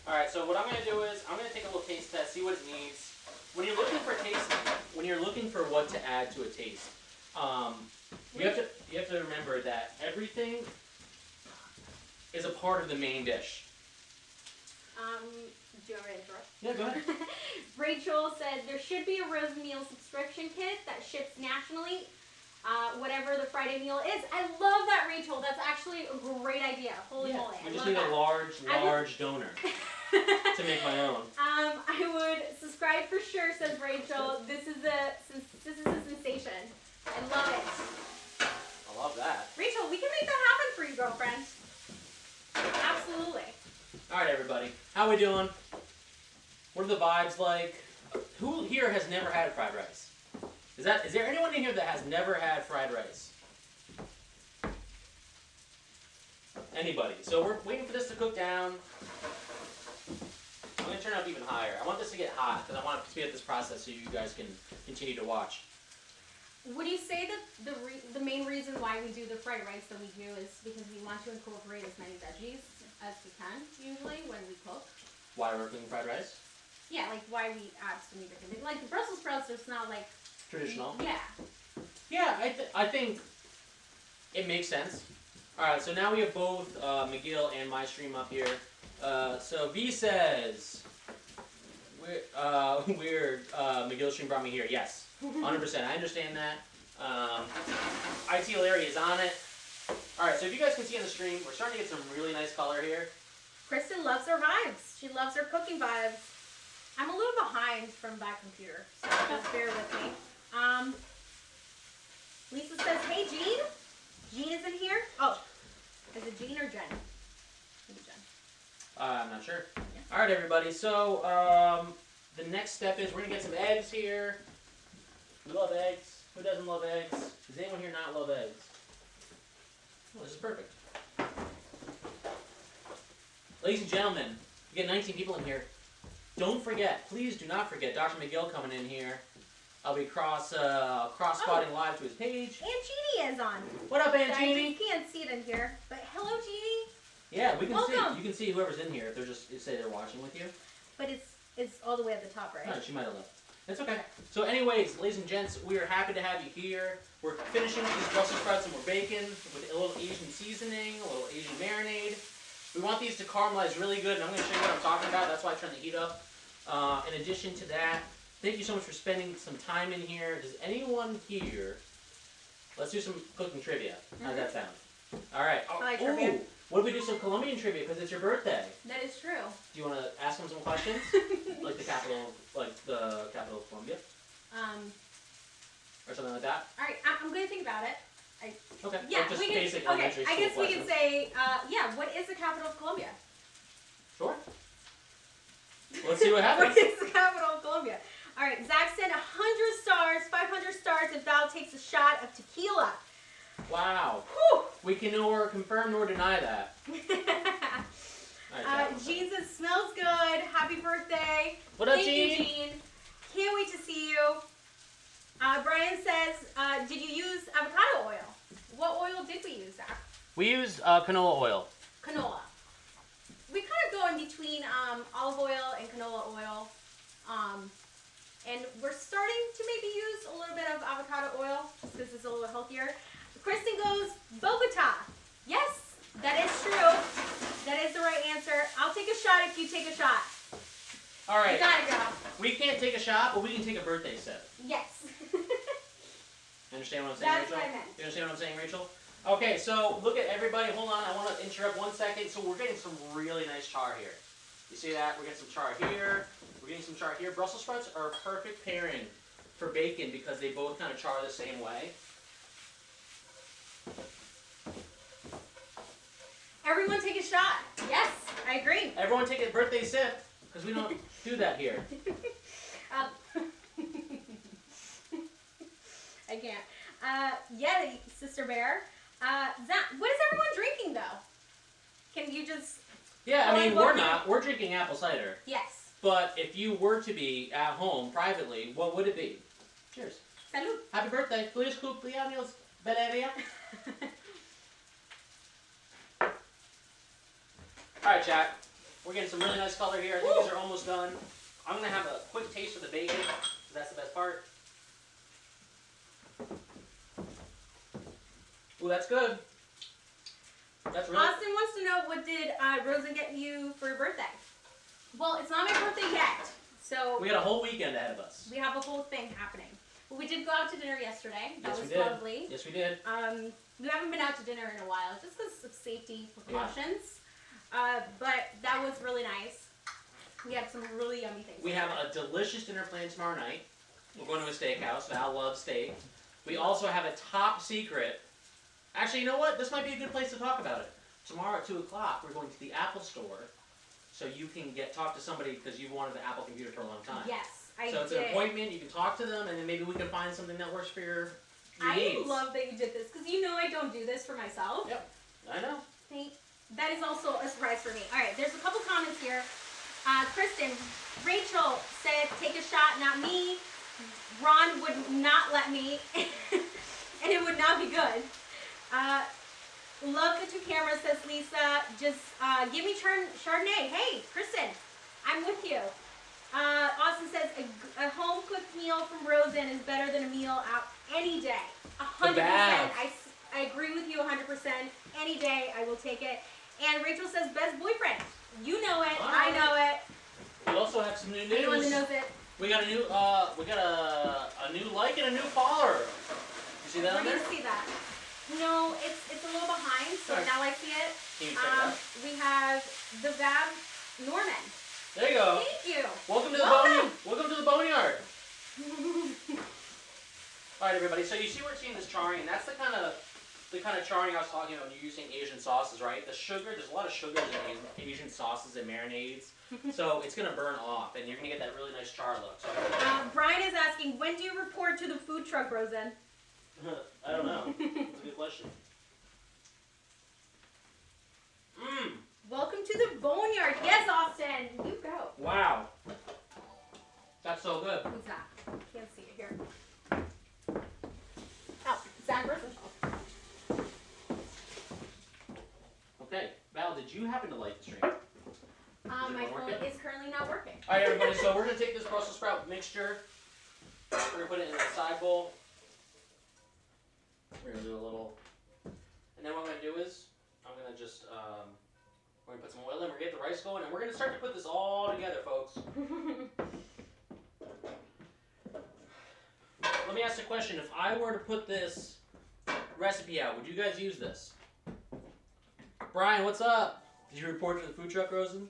All right. So what I'm going to do is I'm going to take a little taste test, see what it needs. When you're looking for taste, when you're looking for what to add to a taste, you have to remember that everything is a part of the main dish. Do you want me to interrupt? Yeah, go ahead. Rachel said there should be a Rozen meal subscription kit that ships nationally, whatever the Friday meal is. I love that, Rachel. That's actually a great idea. Holy moly. We just need a large donor to make my own. I would subscribe for sure, says Rachel. This is a sensation. I love it. I love that. Rachel, we can make that happen for you, girlfriend. Absolutely. All right, everybody. How we doing? What are the vibes like? Who here has never had fried rice? Is there anyone in here that has never had fried rice? Anybody? So we're waiting for this to cook down. I'm gonna turn it up even higher. I want this to get hot because I want to speed up this process so you guys can continue to watch. Would you say that the main reason why we do the fried rice that we do is because we want to incorporate as many veggies as we can, usually, when we cook? Why we're cooking fried rice? Yeah, like why we add so many different things. Like the Brussels sprouts, it's not like... Traditional? Yeah. Yeah, I think it makes sense. Alright, so now we have both McGill and my stream up here. So V says, weird, McGill stream brought me here. Yes, 100%. I understand that. IT Larry is on it. Alright, so if you guys can see on the stream, we're starting to get some really nice color here. Kristen loves her vibes. She loves her cooking vibes. I'm a little behind from my computer, so just bear with me. Lisa says, hey, Jean. Jean is in here. Oh, is it Jean or Jen? Maybe Jen. I'm not sure. Yeah. Alright, everybody. So, the next step is we're going to get some eggs here. We love eggs. Who doesn't love eggs? Does anyone here not love eggs? Oh, this is perfect. Ladies and gentlemen, we get 19 people in here. Don't forget, please do not forget, Dr. McGill coming in here. I'll be cross-spotting live to his page. Aunt Jeannie is on. What up, Aunt Jeannie? You can't see it in here, but hello, Jeannie. Yeah, we can Welcome. see. You can see whoever's in here if they're just say they're watching with you. But it's all the way at the top, right? No, she might have left. That's okay. So anyways, ladies and gents, we are happy to have you here. We're finishing with these Brussels sprouts and we're baking with a little Asian seasoning, a little Asian marinade. We want these to caramelize really good, and I'm going to show you what I'm talking about. That's why I turn the heat up. In addition to that, thank you so much for spending some time in here. Does anyone here... Let's do some cooking trivia. How's that sound? All right. I like trivia. What if we do some Colombian trivia because it's your birthday? That is true. Do you want to ask them some questions? like the capital of Colombia? Or something like that? All right, I'm going to think about it. Okay. Yeah, just we can. basic Okay, elementary I school guess we questions. can say, yeah. What is the capital of Colombia? Sure. Let's see what happens. What is the capital of Colombia? All right, Zach said 100 stars, 500 stars if Val takes a shot of tequila. Wow. Whew. We can nor confirm nor deny that. All right, Jean says, smells good. Happy birthday. What up, Thank Jean? you, Jean. Can't wait to see you. Brian says, did you use avocado oil? What oil did we use, Zach? We used canola oil. Canola. We kind of go in between olive oil and canola oil. And we're starting to maybe use a little bit of avocado oil just because it's a little healthier. Kristen goes, Bogota. Yes, that is true. That is the right answer. I'll take a shot if you take a shot. All right. You gotta go. We can't take a shot, but we can take a birthday sip. Yes. You understand what I'm saying, That's Rachel? what I meant. You understand what I'm saying, Rachel? Okay, so look at everybody. Hold on, I want to interrupt 1 second. So we're getting some really nice char here. You see that? We're getting some char here. We're getting some char here. Brussels sprouts are a perfect pairing for bacon because they both kind of char the same way. Everyone take a shot. Yes, I agree. Everyone take a birthday sip because we don't do that here. I can't. Yeah, Sister Bear. Zach, what is everyone drinking though? Can you just... Yeah, I mean, what we're not. We're drinking apple cider. Yes. But if you were to be at home privately, what would it be? Cheers. Salud. Happy birthday. Feliz cumpleaños, Valeria. Alright, chat. We're getting some really nice color here. I think these are almost done. I'm going to have a quick taste of the bacon. That's the best part. Ooh, that's good. That's really... Austin wants to know, what did Rozen get you for your birthday? Well, it's not my birthday yet, so... We got a whole weekend ahead of us. We have a whole thing happening. But we did go out to dinner yesterday. That Yes, was we did. lovely. Yes, we did. We haven't been out to dinner in a while, just because of safety precautions. Yeah. But that was really nice. We had some really yummy things. We have a delicious dinner planned tomorrow night. We're going to a steakhouse. Val loves steak. We also have a top secret. Actually, you know what? This might be a good place to talk about it. Tomorrow at 2 o'clock, we're going to the Apple store, so you can talk to somebody because you've wanted the Apple computer for a long time. Yes, I did. So it's an appointment. You can talk to them, and then maybe we can find something that works for your needs. I love that you did this because you know I don't do this for myself. Yep, I know. That is also a surprise for me. All right, there's a couple comments here. Kristen, Rachel said, take a shot, not me. Ron would not let me, and it would not be good. Love the 2 cameras, says Lisa. Just give me Chardonnay. Hey, Kristen, I'm with you. Austin says, a home-cooked meal from Rozen is better than a meal out any day. 100%. I agree with you 100%. Any day, I will take it. And Rachel says best boyfriend. You know it. All I right. know it. We also have some new news. Anyone that knows it. We got a new new like and a new follower. You see that on Where there? do you see that? No, it's a little behind, so Sorry. now I see it. Can you check it out? We have the Vab Norman. There you go. Thank you. Welcome to the Welcome to the boneyard. All right, everybody. So you see we're seeing this charring, and that's the kind of charring I was talking about when you're using Asian sauces, right? The sugar, there's a lot of sugar in Asian sauces and marinades, so it's gonna burn off, and you're gonna get that really nice char look. So Brian is asking, when do you report to the food truck, Rozen? I don't know. That's a good question. Mmm. Welcome to the boneyard. Yes, Austin. You go. Wow. That's so good. Who's that? Can't see it here. Oh, Zach Rosen. Okay, Val, did you happen to light the stream? My phone is currently not working. All right, everybody. So we're gonna take this Brussels sprout mixture. We're gonna put it in a side bowl. We're gonna do a little, and then what I'm gonna do is I'm gonna just we're gonna put some oil in. We're gonna get the rice going, and we're gonna start to put this all together, folks. Let me ask a question. If I were to put this recipe out, would you guys use this? Brian, what's up? Did you report to the food truck, Rozen?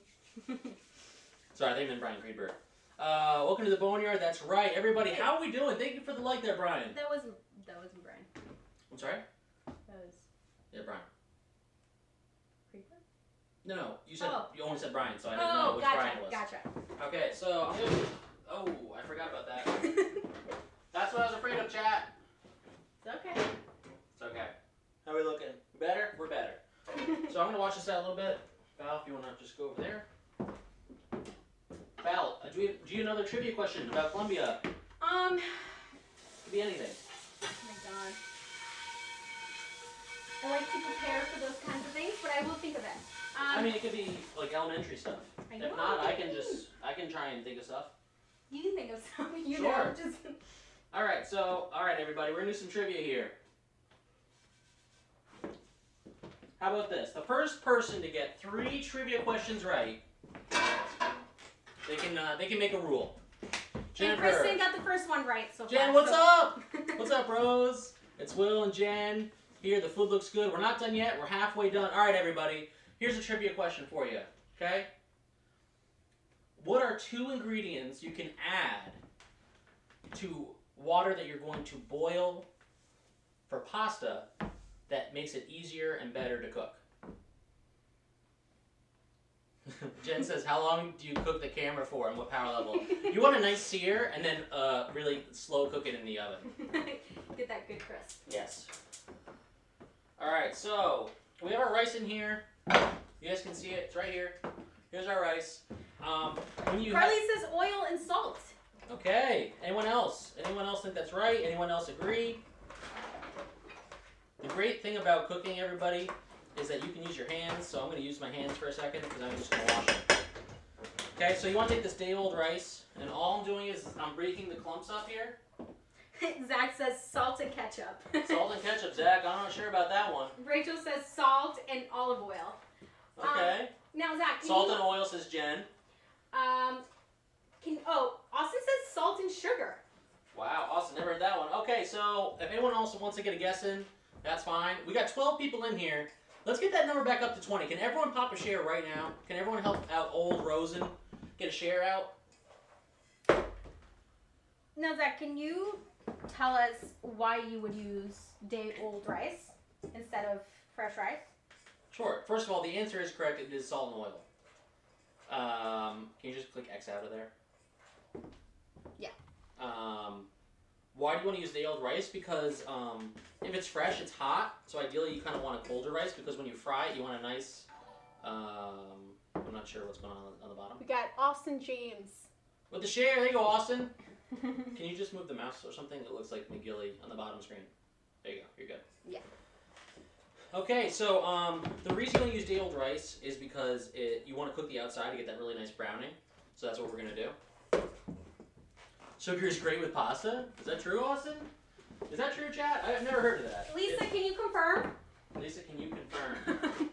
Sorry, I think I meant Brian Greenberg. Welcome to the boneyard. That's right, everybody. How are we doing? Thank you for the like there, Brian. That wasn't Brian. I'm sorry. That was Yeah, Brian. Creeper? No, you said Oh. you only said Brian, so I didn't know which Brian it was. Gotcha. Okay, so I'm gonna. Oh, I forgot about that. That's what I was afraid of, chat. It's okay. It's okay. How are we looking? Better? We're better. So I'm gonna watch this out a little bit. Val, if you wanna just go over there. Val, do you another trivia question about Colombia? Could be anything. Oh my god. I like to prepare for those kinds of things, but I will think of it. I mean, it could be like elementary stuff. I know. If not, I can try and think of stuff. You can think of something, you Sure. know, just... Alright, everybody, we're gonna do some trivia here. How about this? The first person to get 3 trivia questions right, they can make a rule. And Jennifer. Kristen got the first one right so far. Jen, what's up? What's up, Rose? It's Will and Jen. Here, the food looks good. We're not done yet. We're halfway done. All right, everybody. Here's a trivia question for you. Okay? What are 2 ingredients you can add to water that you're going to boil for pasta that makes it easier and better to cook? Jen says, how long do you cook the camera for and what power level? You want a nice sear and then really slow cook it in the oven. Get that good crisp. Yes. Alright, so we have our rice in here. You guys can see it. It's right here. Here's our rice. Carly says oil and salt. Okay. Anyone else? Anyone else think that's right? Anyone else agree? The great thing about cooking, everybody, is that you can use your hands. So I'm going to use my hands for a second because I'm just going to wash it. Okay, so you want to take this day-old rice, and all I'm doing is I'm breaking the clumps up here. Zach says salt and ketchup. Salt and ketchup, Zach. I'm not sure about that one. Rachel says salt and olive oil. Okay. Now, Zach, Salt and oil, says Jen. Austin says salt and sugar. Wow, Austin, never heard that one. Okay, so if anyone else wants to get a guess in, that's fine. We got 12 people in here. Let's get that number back up to 20. Can everyone pop a share right now? Can everyone help out old Rozen get a share out? Now, Zach, can you tell us why you would use day-old rice instead of fresh rice? Sure. First of all, the answer is correct. It is salt and oil. Can you just click X out of there? Yeah. Why do you want to use day-old rice? Because if it's fresh, it's hot. So ideally, you kind of want a colder rice because when you fry it, you want a nice. I'm not sure what's going on the bottom. We got Austin James. With the share, there you go, Austin. Can you just move the mouse or something that looks like McGilly on the bottom screen? There you go. You're good. Yeah. Okay, so the reason you want to use day-old rice is because you want to cook the outside to get that really nice browning. So that's what we're going to do. Sugar is great with pasta. Is that true, Austin? Is that true, chat? I've never heard of that. Lisa, can you confirm? Lisa, can you confirm?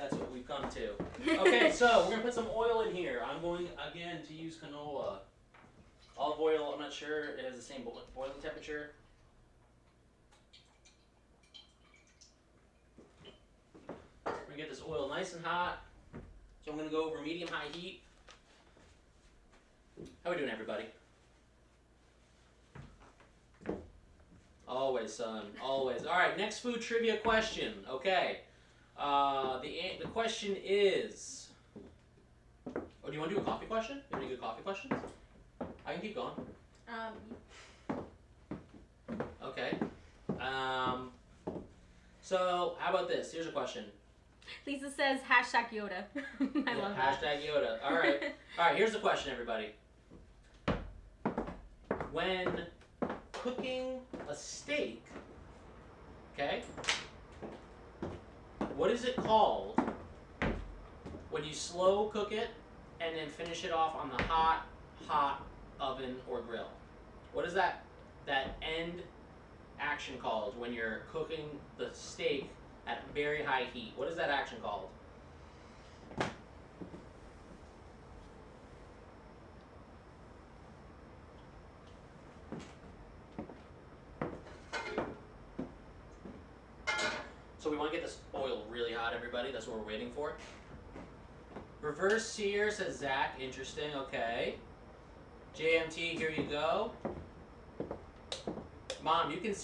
That's what we've come to. Okay, so we're gonna put some oil in here. I'm going again to use canola. Olive oil, I'm not sure it has the same boiling temperature. We're gonna get this oil nice and hot. So I'm gonna go over medium-high heat. How we doing, everybody? Always, son. Always. All right. Next food trivia question. Okay. The question is. Oh, do you want to do a coffee question? You want to do coffee questions? I can keep going. Okay. So how about this? Here's a question. Lisa says hashtag Yoda. I love that. Hashtag Yoda. All right. All right. Here's the question, everybody. When cooking a steak, okay, what is it called when you slow cook it and then finish it off on the hot oven or grill? What is that end action called when you're cooking the steak at very high heat? What is that action called? So we want to get this oil really hot, everybody. That's what we're waiting for. Reverse sear, says Zach. Interesting. Okay. JMT, here you go. Mom, you can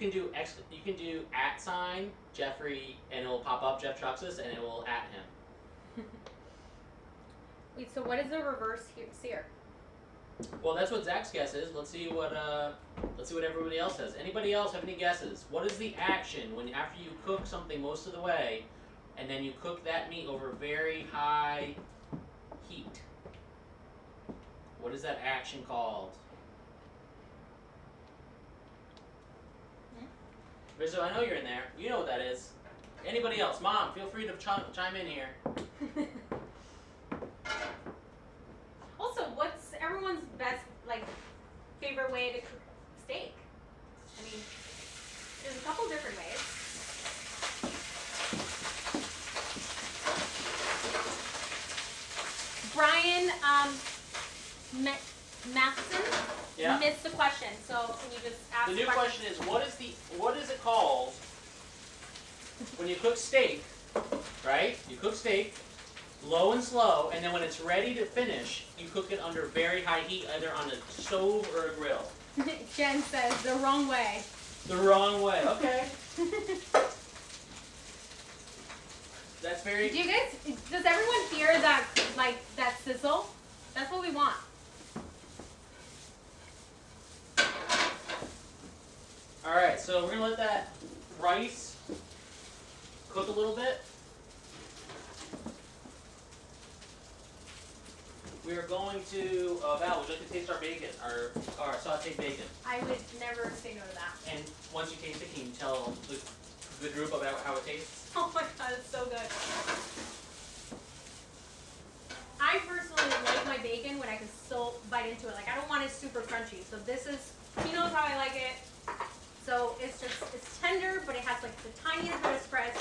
do @ Jeffrey, and it will pop up Jeff Truxus, and it will @ him. Wait, so what is the reverse sear? Well, that's what Zach's guess is. Let's see what everybody else says. Anybody else have any guesses? What is the action when after you cook something most of the way, and then you cook that meat over very high heat? What is that action called? Rizzo, I know you're in there. You know what that is. Anybody else? Mom, feel free to chime in here. Also, what's everyone's best, favorite way to cook steak? I mean, there's a couple different ways. Brian Matheson missed the question, so can you just ask the new question is what is it called when you cook steak, right? You cook steak low and slow, and then when it's ready to finish, you cook it under very high heat, either on a stove or a grill. Jen says the wrong way. The wrong way. Okay. That's very. Does everyone hear that, that sizzle? That's what we want. All right, so we're gonna let that rice cook a little bit. We are going to, Val, would you like to taste our bacon, our sauteed bacon? I would never say no to that. And once you taste it, can you tell the group about how it tastes? Oh my god, it's so good. I personally like my bacon when I can still bite into it. I don't want it super crunchy. So this is, he knows how I like it. So it's tender, but it has the tiniest bit of spread.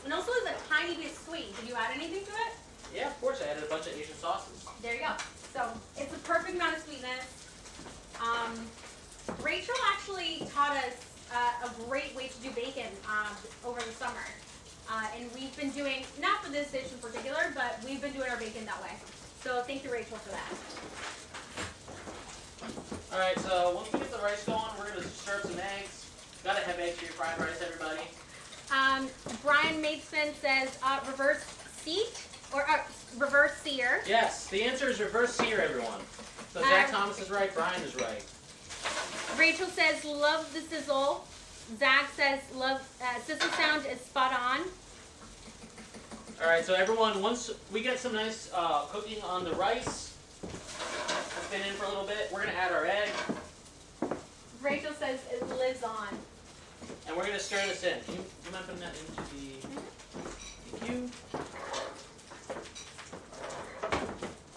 And also has a tiny bit sweet. Did you add anything to it? Yeah, of course. I added a bunch of Asian sauces. There you go. So it's a perfect amount of sweetness. Rachel actually taught us a great way to do bacon over the summer. And we've been doing, not for this dish in particular, but we've been doing our bacon that way. So thank you, Rachel, for that. All right, so once we get the rice going, we're going to stir up some eggs. Gotta have eggs for your fried rice, everybody. Brian Matesman says reverse seat or reverse sear. Yes, the answer is reverse sear, everyone. So Zach Thomas is right, Brian is right. Rachel says love the sizzle. Zach says love sizzle sound is spot on. All right, so everyone, once we get some nice cooking on the rice, it's been in for a little bit, we're gonna add our egg. Rachel says it lives on. And we're gonna stir this in. Do you mind putting that into the thank you.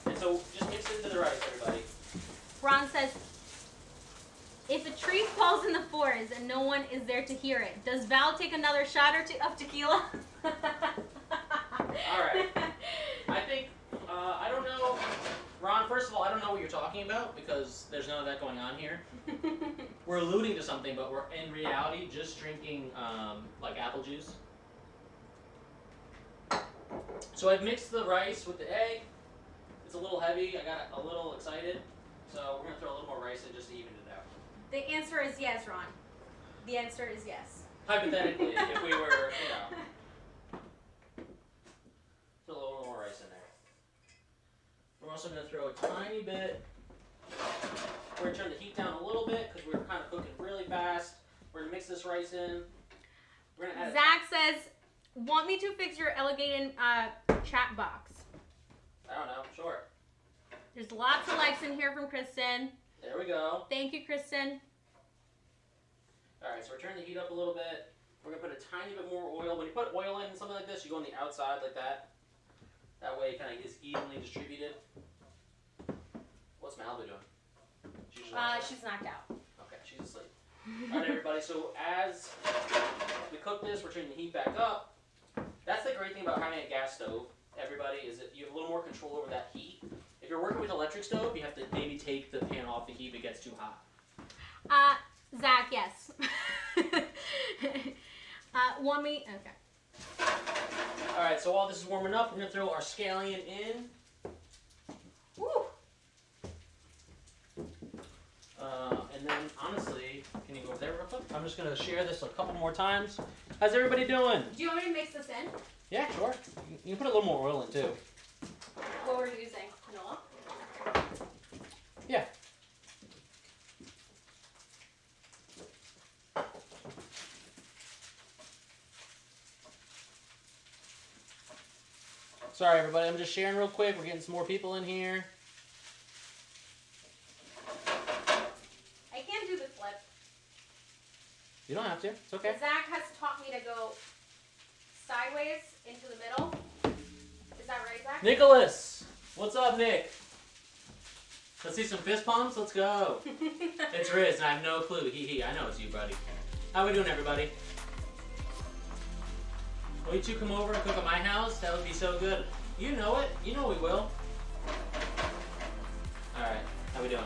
And so just mix it into the rice, everybody. Ron says, if a tree falls in the forest and no one is there to hear it, does Val take another shot or two of tequila? know what you're talking about because there's none of that going on here. We're alluding to something, but we're in reality just drinking like apple juice. So I've mixed the rice with the egg. It's a little heavy. I got a little excited. So we're going to throw a little more rice in just to even it out. The answer is yes, Ron. The answer is yes. Hypothetically, if we were, you know, throw a little more rice in there. We're also going to throw a tiny bit. We're going to turn the heat down a little bit because we were kind of cooking really fast. We're going to mix this rice in. We're going to add Zach says, want me to fix your elegated chat box? I don't know. Sure. There's lots of likes in here from Kristen. There we go. Thank you, Kristen. All right, so we're turning the heat up a little bit. We're going to put a tiny bit more oil. When you put oil in something like this, you go on the outside like that. That way it kind of is evenly distributed. What's Malibu doing? She's knocked out. Okay, she's asleep. All right, everybody, so as we cook this, we're turning the heat back up. That's the great thing about having a gas stove, everybody, is that you have a little more control over that heat. If you're working with electric stove, you have to maybe take the pan off the heat if it gets too hot. Zach, yes. Want me? Okay. All right, so while this is warming up, we're going to throw our scallion in. Woo! And then, honestly, can you go over there real quick? I'm just going to share this a couple more times. How's everybody doing? Do you want me to mix this in? Yeah, sure. You can put a little more oil in, too. What we're using? Vanilla? Yeah. Sorry, everybody. I'm just sharing real quick. We're getting some more people in here. I can't do the flip. You don't have to. It's okay. Zach has taught me to go sideways into the middle. Is that right, Zach? Nicholas! What's up, Nick? Let's see some fist pumps. Let's go. It's Riz, and I have no clue. Hee. I know it's you, buddy. How we doing, everybody? Will you two come over and cook at my house? That would be so good. You know it. You know we will. All right. How we doing?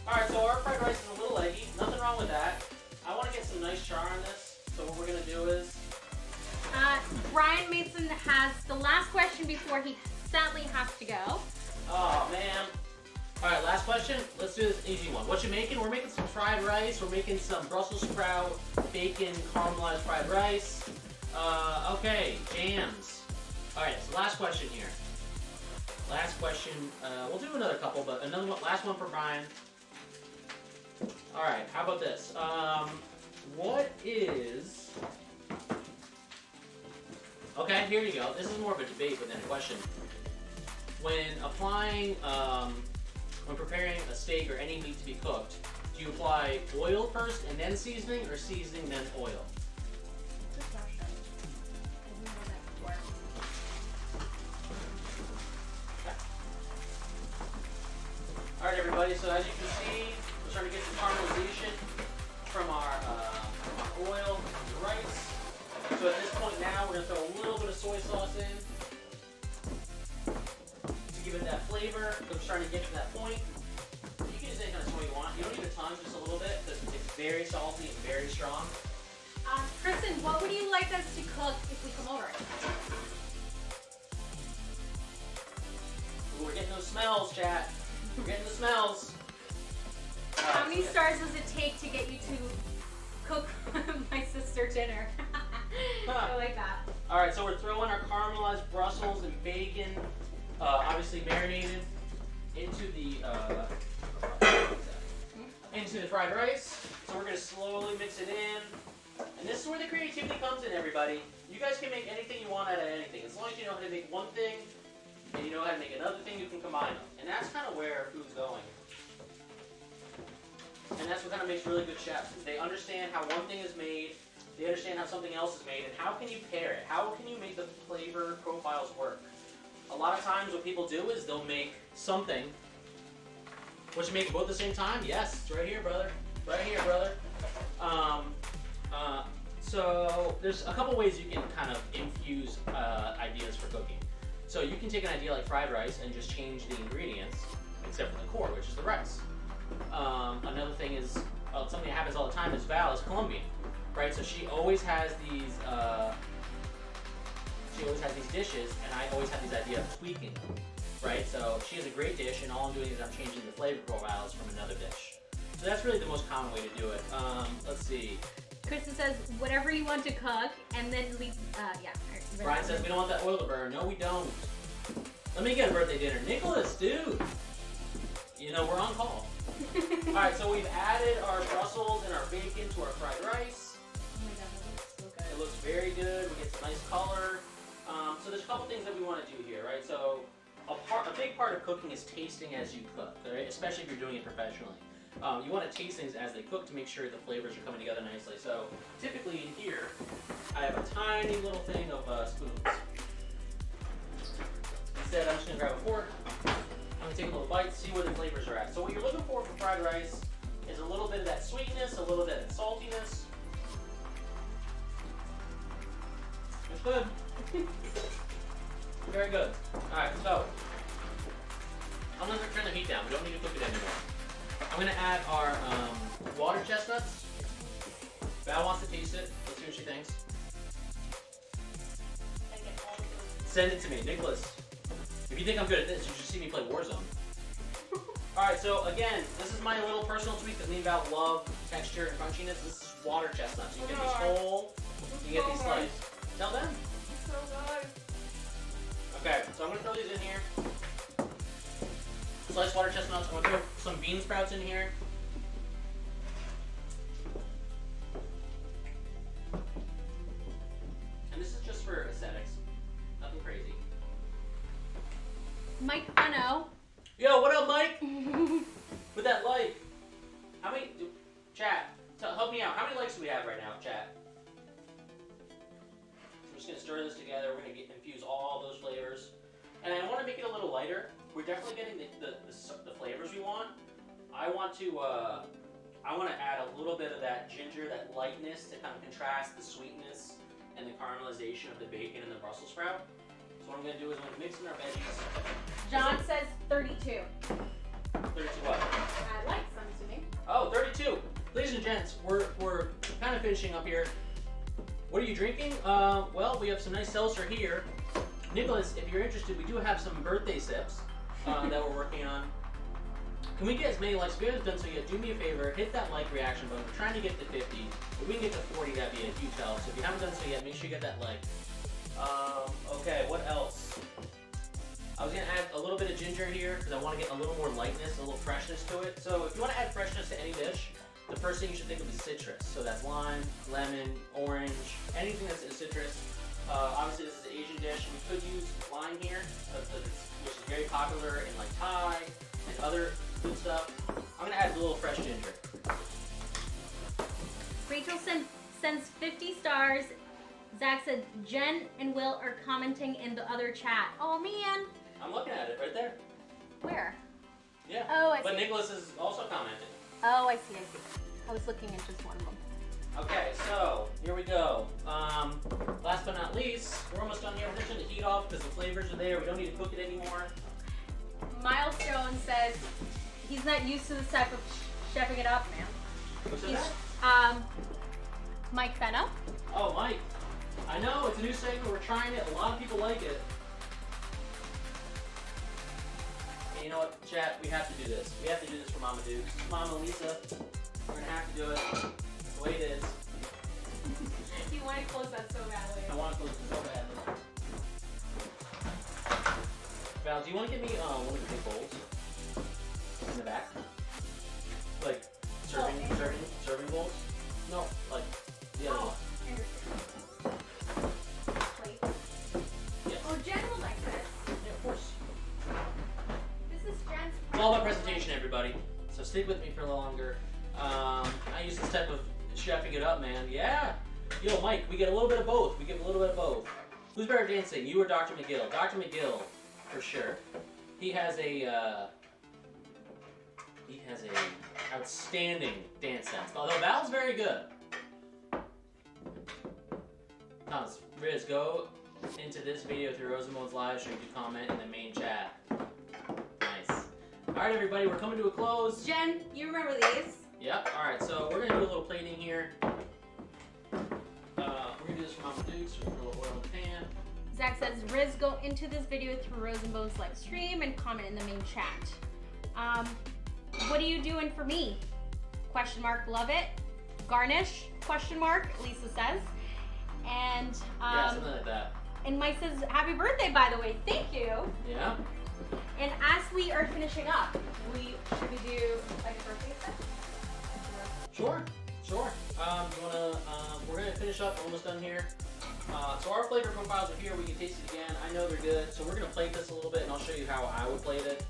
All right. So our fried rice is a little eggy. Nothing wrong with that. I want to get some nice char on this. So what we're gonna do is. Brian Mason has the last question before he sadly has to go. Oh man. All right, last question. Let's do this easy one. What you making? We're making some fried rice. We're making some Brussels sprout, bacon, caramelized fried rice. Okay, jams. All right, so last question here. Last question. We'll do another couple, but another one. Last one for Brian. All right, how about this? What is? Okay, here you go. This is more of a debate than a question. When applying, when preparing a steak or any meat to be cooked, do you apply oil first and then seasoning, or seasoning then oil? Good question. I didn't know that before. Okay. All right, everybody. So as you can see, we're starting to get some caramelization from our oil and the rice. So at this point now, we're gonna throw a little bit of soy sauce in. Give it that flavor. I'm starting to get to that point. You can use any kind of soy you want. You don't need a ton, just a little bit, because it's very salty and very strong. Kristen, what would you like us to cook if we come over? Ooh, we're getting those smells, chat. We're getting the smells. How many stars does it take to get you to cook my sister dinner? I like that. All right, so we're throwing our caramelized Brussels and bacon, obviously marinated, into the fried rice. So we're gonna slowly mix it in, and this is where the creativity comes in, everybody. You guys can make anything you want out of anything, as long as you know how to make one thing and you know how to make another thing. You can combine them, and that's kind of where food's going. And that's what kind of makes really good chefs. They understand how one thing is made, they understand how something else is made, and how can you pair it? How can you make the flavor profiles work? A lot of times what people do is they'll make something. What, you make both at the same time? Yes, it's right here, brother. Right here, brother. So there's a couple ways you can kind of infuse ideas for cooking. So you can take an idea like fried rice and just change the ingredients, except for the core, which is the rice. Another thing is, something that happens all the time is Val is Colombian, right? So she always has these dishes, and I always have these ideas of tweaking them, right? So she has a great dish, and all I'm doing is I'm changing the flavor profiles from another dish. So that's really the most common way to do it. Let's see. Kristen says, whatever you want to cook, and then leave, yeah. Brian says, we don't want that oil to burn. No, we don't. Let me get a birthday dinner. Nicholas, dude. You know, we're on call. Alright, so we've added our Brussels and our bacon to our fried rice. Oh my god, that looks so good. It looks very good. We get some nice color. So there's a couple things that we want to do here, right? So a big part of cooking is tasting as you cook, right? Especially if you're doing it professionally. You want to taste things as they cook to make sure the flavors are coming together nicely. So typically in here, I have a tiny little thing of spoons. Instead, I'm just going to grab a fork. I'm going to take a little bite, see where the flavors are at. So what you're looking for fried rice is a little bit of that sweetness, a little bit of that saltiness. It's good. Very good. Alright, so I'm going to turn the heat down. We don't need to cook it anymore. I'm going to add our water chestnuts. Val wants to taste it. Let's see what she thinks. Send it to me. Nicholas, if you think I'm good at this, you should see me play Warzone. Alright, so again, this is my little personal tweak because me and Val love texture and crunchiness. This is water chestnuts. You get these whole, you get these sliced. Tell them. It's so good. Okay, so I'm going to throw these in here. Sliced water chestnuts. I'm going to throw some bean sprouts in here. And this is just for aesthetics. Nothing crazy. Mike Funno. Yo, what up, Mike? With that like. How many, chat, help me out. How many likes do we have right now, chat? I'm just going to stir this together. We're going to infuse all those flavors. And I want to make it a little lighter. We're definitely getting the flavors we want. I want to add a little bit of that ginger, that lightness to kind of contrast the sweetness and the caramelization of the bacon and the Brussels sprout. So what I'm going to do is I'm going to mix in our veggies. John says 32. 32 what? Likes, I'm assuming. Oh, 32. Ladies and gents, we're kind of finishing up here. What are you drinking? Well, we have some nice seltzer here. Nicholas, if you're interested, we do have some birthday sips that we're working on. Can we get as many likes? If you guys done so yet, do me a favor, hit that like reaction button. We're trying to get to 50. If we can get to 40, that'd be a huge help. So if you haven't done so yet, make sure you get that like. Okay, what else? I was going to add a little bit of ginger here because I want to get a little more lightness, a little freshness to it. So if you want to add freshness to any dish, the first thing you should think of is citrus. So that's lime, lemon, orange, anything that's in citrus. Obviously this is an Asian dish. We could use lime here, which is very popular in like Thai and other food stuff. I'm going to add a little fresh ginger. Rachel sends 50 stars. Zach said Jen and Will are commenting in the other chat. Oh man. I'm looking at it right there. Where? Yeah. Oh, I see. But Nicholas is also commenting. Oh, I see. I was looking at just one of them. Okay, so here we go. Last but not least, we're almost done here. We're going to turn the heat off because the flavors are there. We don't need to cook it anymore. Milestone says he's not used to this type of chefing it up, man. Who said that? Mike Fenna. Oh, Mike. I know, it's a new segment. We're trying it. A lot of people like it. And you know what, chat? We have to do this. We have to do this for Mama Dukes. Mama Lisa, we're going to have to do it. That's the way it is. You want to close that so badly. I want to close it so badly. Val, do you want to give me one of the big bowls in the back? Like serving bowls? No, like the other one. Plate. Yes. Oh, Jen will like this. Yeah, of course. This is Jen's. It's all about presentation, everybody. So stick with me for a little longer. I use this type of chefing it up, man. Yeah. Yo, Mike, we get a little bit of both. We give a little bit of both. Who's better dancing, you or Dr. McGill? Dr. McGill, for sure. He has a outstanding dance sense. Although Val's very good. Thomas, Riz, go into this video through Rozen's live stream to comment in the main chat. Nice. Alright everybody, we're coming to a close. Jen, you remember these? Yep, alright, so we're gonna do a little plating here. We're gonna do this for Mama Dukes, we're gonna put a little oil in the pan. Zach says, Riz, go into this video through Rozen's live stream and comment in the main chat. What are you doing for me? Question mark, love it. Garnish, question mark, Lisa says. And yeah, something like that. And Mike says, happy birthday, by the way. Thank you. Yeah. And as we are finishing up, should we do like a birthday set? Sure, sure. We're gonna finish up, we're almost done here. So our flavor profiles are here, we can taste it again. I know they're good, so we're gonna plate this a little bit and I'll show you how I would plate it.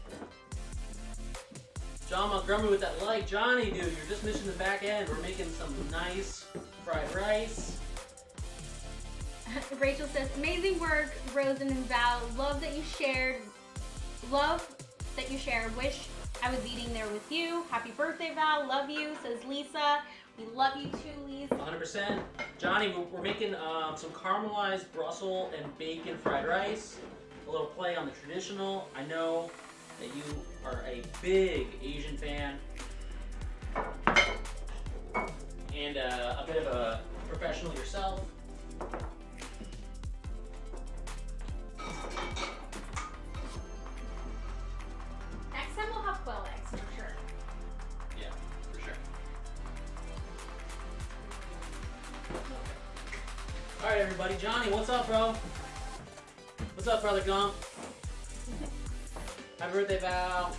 John Montgomery with that like. Johnny, dude, you're just missing the back end. We're making some nice fried rice. Rachel says, amazing work, Rozen and Val. Love that you shared. Wish I was eating there with you. Happy birthday, Val. Love you, says Lisa. We love you too, Lisa. 100%. Johnny, we're making some caramelized Brussel and bacon fried rice. A little play on the traditional. I know that you are a big Asian fan. And a bit of a professional yourself. Next time we'll have quail eggs, for sure. Yeah, for sure. Alright everybody, Johnny, what's up, bro? What's up, brother Gump? Happy birthday, Val.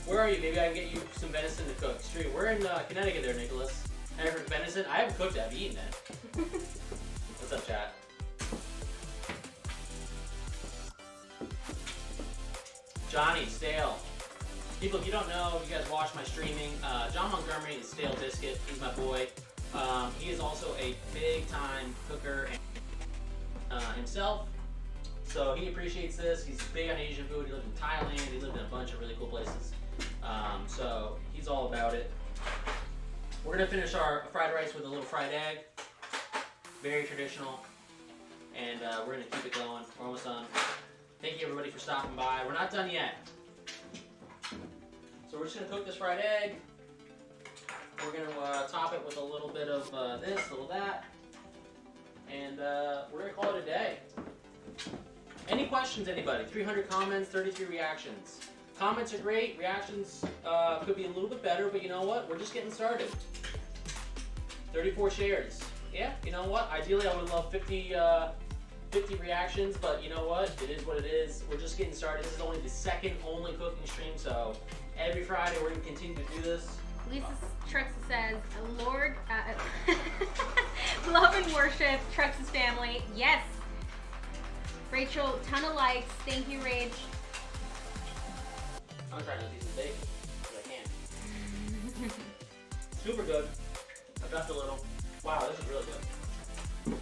Where are you? Maybe I can get you some venison to cook. Street. We're in Connecticut there, Nicholas. Ever venison? I haven't cooked it, I've eaten it. What's up, chat? Johnny, stale. People, if you don't know, you guys watch my streaming. John Montgomery is Stale Biscuit. He's my boy. He is also a big-time cooker himself. So he appreciates this. He's big on Asian food. He lived in Thailand. He lived in a bunch of really cool places. So he's all about it. We're gonna finish our fried rice with a little fried egg. Very traditional. And we're gonna keep it going. We're almost done. Thank you everybody for stopping by. We're not done yet. So we're just gonna cook this fried egg. We're gonna top it with a little bit of this, a little that. And we're gonna call it a day. Any questions, anybody? 300 comments, 33 reactions. Comments are great, reactions could be a little bit better, but you know what? We're just getting started. 34 shares. Yeah, you know what? Ideally I would love 50 reactions, but you know what? It is what it is. We're just getting started. This is only the second only cooking stream, so every Friday we're going to continue to do this. Lisa Truxa says, Lord, love and worship, Trux's family. Yes. Rachel, ton of likes. Thank you, Rach. I'm trying to do some bacon, but I can't. Super good. I dropped a little. Wow, this is really good.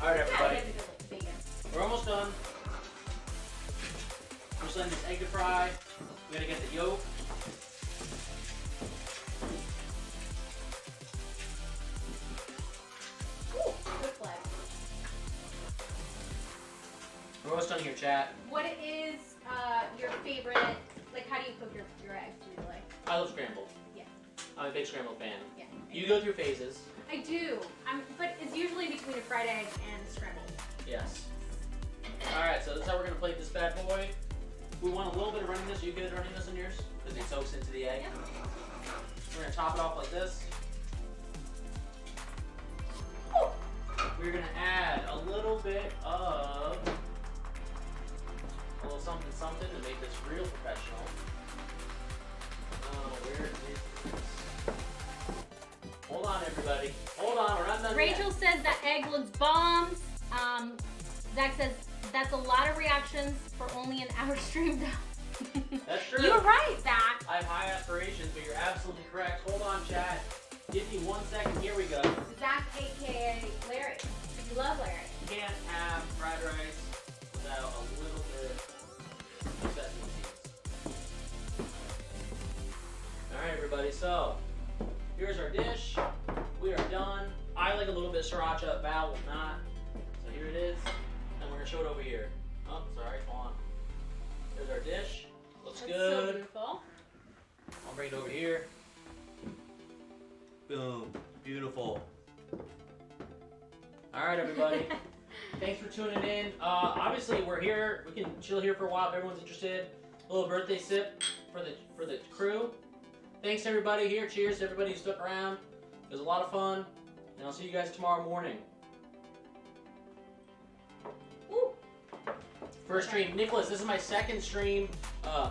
Alright everybody, we're almost done. I'm just letting this egg to fry. We're gonna get the yolk. Ooh, good flag. We're almost done here, chat. What is your favorite, like how do you cook your eggs usually? I love scrambled. Yeah. I'm a big scrambled fan. Yeah. You go through phases. I do. But it's usually between a fried egg and scrambled. Yes. Alright, so this is how we're going to plate this bad boy. We want a little bit of runniness. Are you good at running this in yours? Because it soaks into the egg. Yeah. We're going to top it off like this. We're going to add a little bit of a little something something to make this real professional. Oh, where is this? Hold on, everybody. Hold on, we're not done Rachel yet. says that egg looks bombs. Zach says that's a lot of reactions for only an hour stream. That's true. You're right, Zach. I have high aspirations, but you're absolutely correct. Hold on, Chad. Give me 1 second. Here we go. Zach, aka Larry. You love Larry. You can't have fried rice without a little bit of sesame seeds. Alright, everybody. So, here's our dish. We are done. I like a little bit bit of sriracha. Val will not. So here it is. And we're gonna show it over here. Oh, sorry, hold on. There's our dish. Looks That's good. so beautiful. I'll bring it over here. Boom. Beautiful. All right, everybody. Thanks for tuning in. Obviously, we're here. We can chill here for a while if everyone's interested. A little birthday sip for the crew. Thanks, everybody here. Cheers to everybody who stuck around. It was a lot of fun. And I'll see you guys tomorrow morning. Ooh. First stream. Nicholas, this is my second stream.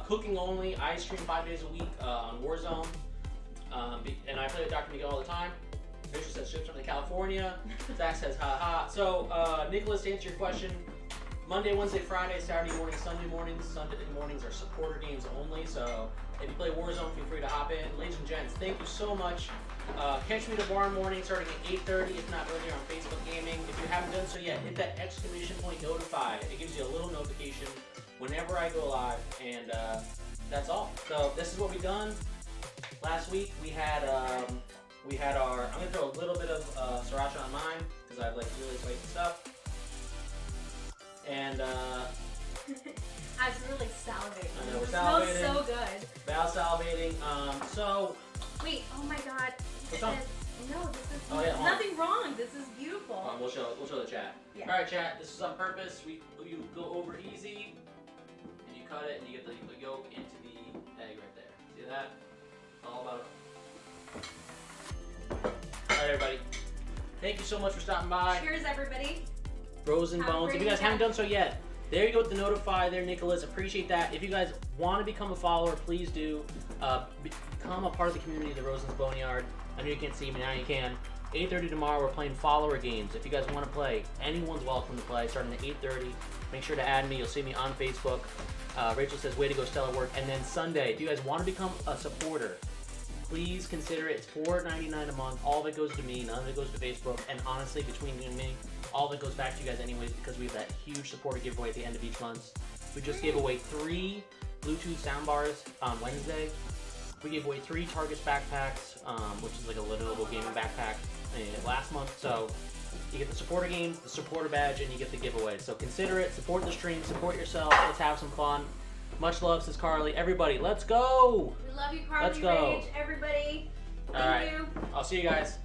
Cooking only. I stream 5 days a week on Warzone. And I play with Dr. Miguel all the time. Rachel says ships from California. Zach says ha ha. So, Nicholas, to answer your question, Monday, Wednesday, Friday, Saturday morning, Sunday mornings. Sunday mornings are supporter games only. So, if you play Warzone, feel free to hop in. Ladies and gents, thank you so much. Catch me tomorrow morning starting at 8:30, if not earlier, on Facebook Gaming. If you haven't done so yet, hit that exclamation point notify. It gives you a little notification whenever I go live. And that's all. So, this is what we've done. Last week we had our. I'm gonna throw a little bit of sriracha on mine because I have like really spicy stuff. And I was really salivating. I know we're It salivating. smells so good. Val's salivating. So Wait, oh my god. What's wrong? No, this is Oh, yeah, there's hold on. nothing wrong. This is beautiful. we'll show the chat. Yeah. All right, chat. This is on purpose. You go over easy, and you cut it, and you get the yolk into the egg right there. See that? It's all about it. All right, everybody. Thank you so much for stopping by. Cheers, everybody. Rozen Have a Bones. great If you guys weekend. haven't done so yet, there you go with the notify there, Nicholas. Appreciate that. If you guys want to become a follower, please do. Become a part of the community of the Rozen's Boneyard. I know you can't see me, now you can. 8:30 tomorrow, we're playing follower games. If you guys want to play, anyone's welcome to play. Starting at 8:30. Make sure to add me. You'll see me on Facebook. Rachel says, way to go, stellar work. And then Sunday, if you guys want to become a supporter, please consider it. It's $4.99 a month. All of it goes to me. None of it goes to Facebook. And honestly, between you and me, all of it goes back to you guys anyways because we have that huge supporter giveaway at the end of each month. We just gave away 3 Bluetooth soundbars on Wednesday. We gave away 3 Targus backpacks, which is like a Lenovo gaming backpack last month. So you get the supporter games, the supporter badge, and you get the giveaway. So consider it. Support the stream. Support yourself. Let's have some fun. Much love, says Carly. Everybody, let's go! We love you, Carly. Let's go. Rage, everybody. All right. Thank you. I'll see you guys.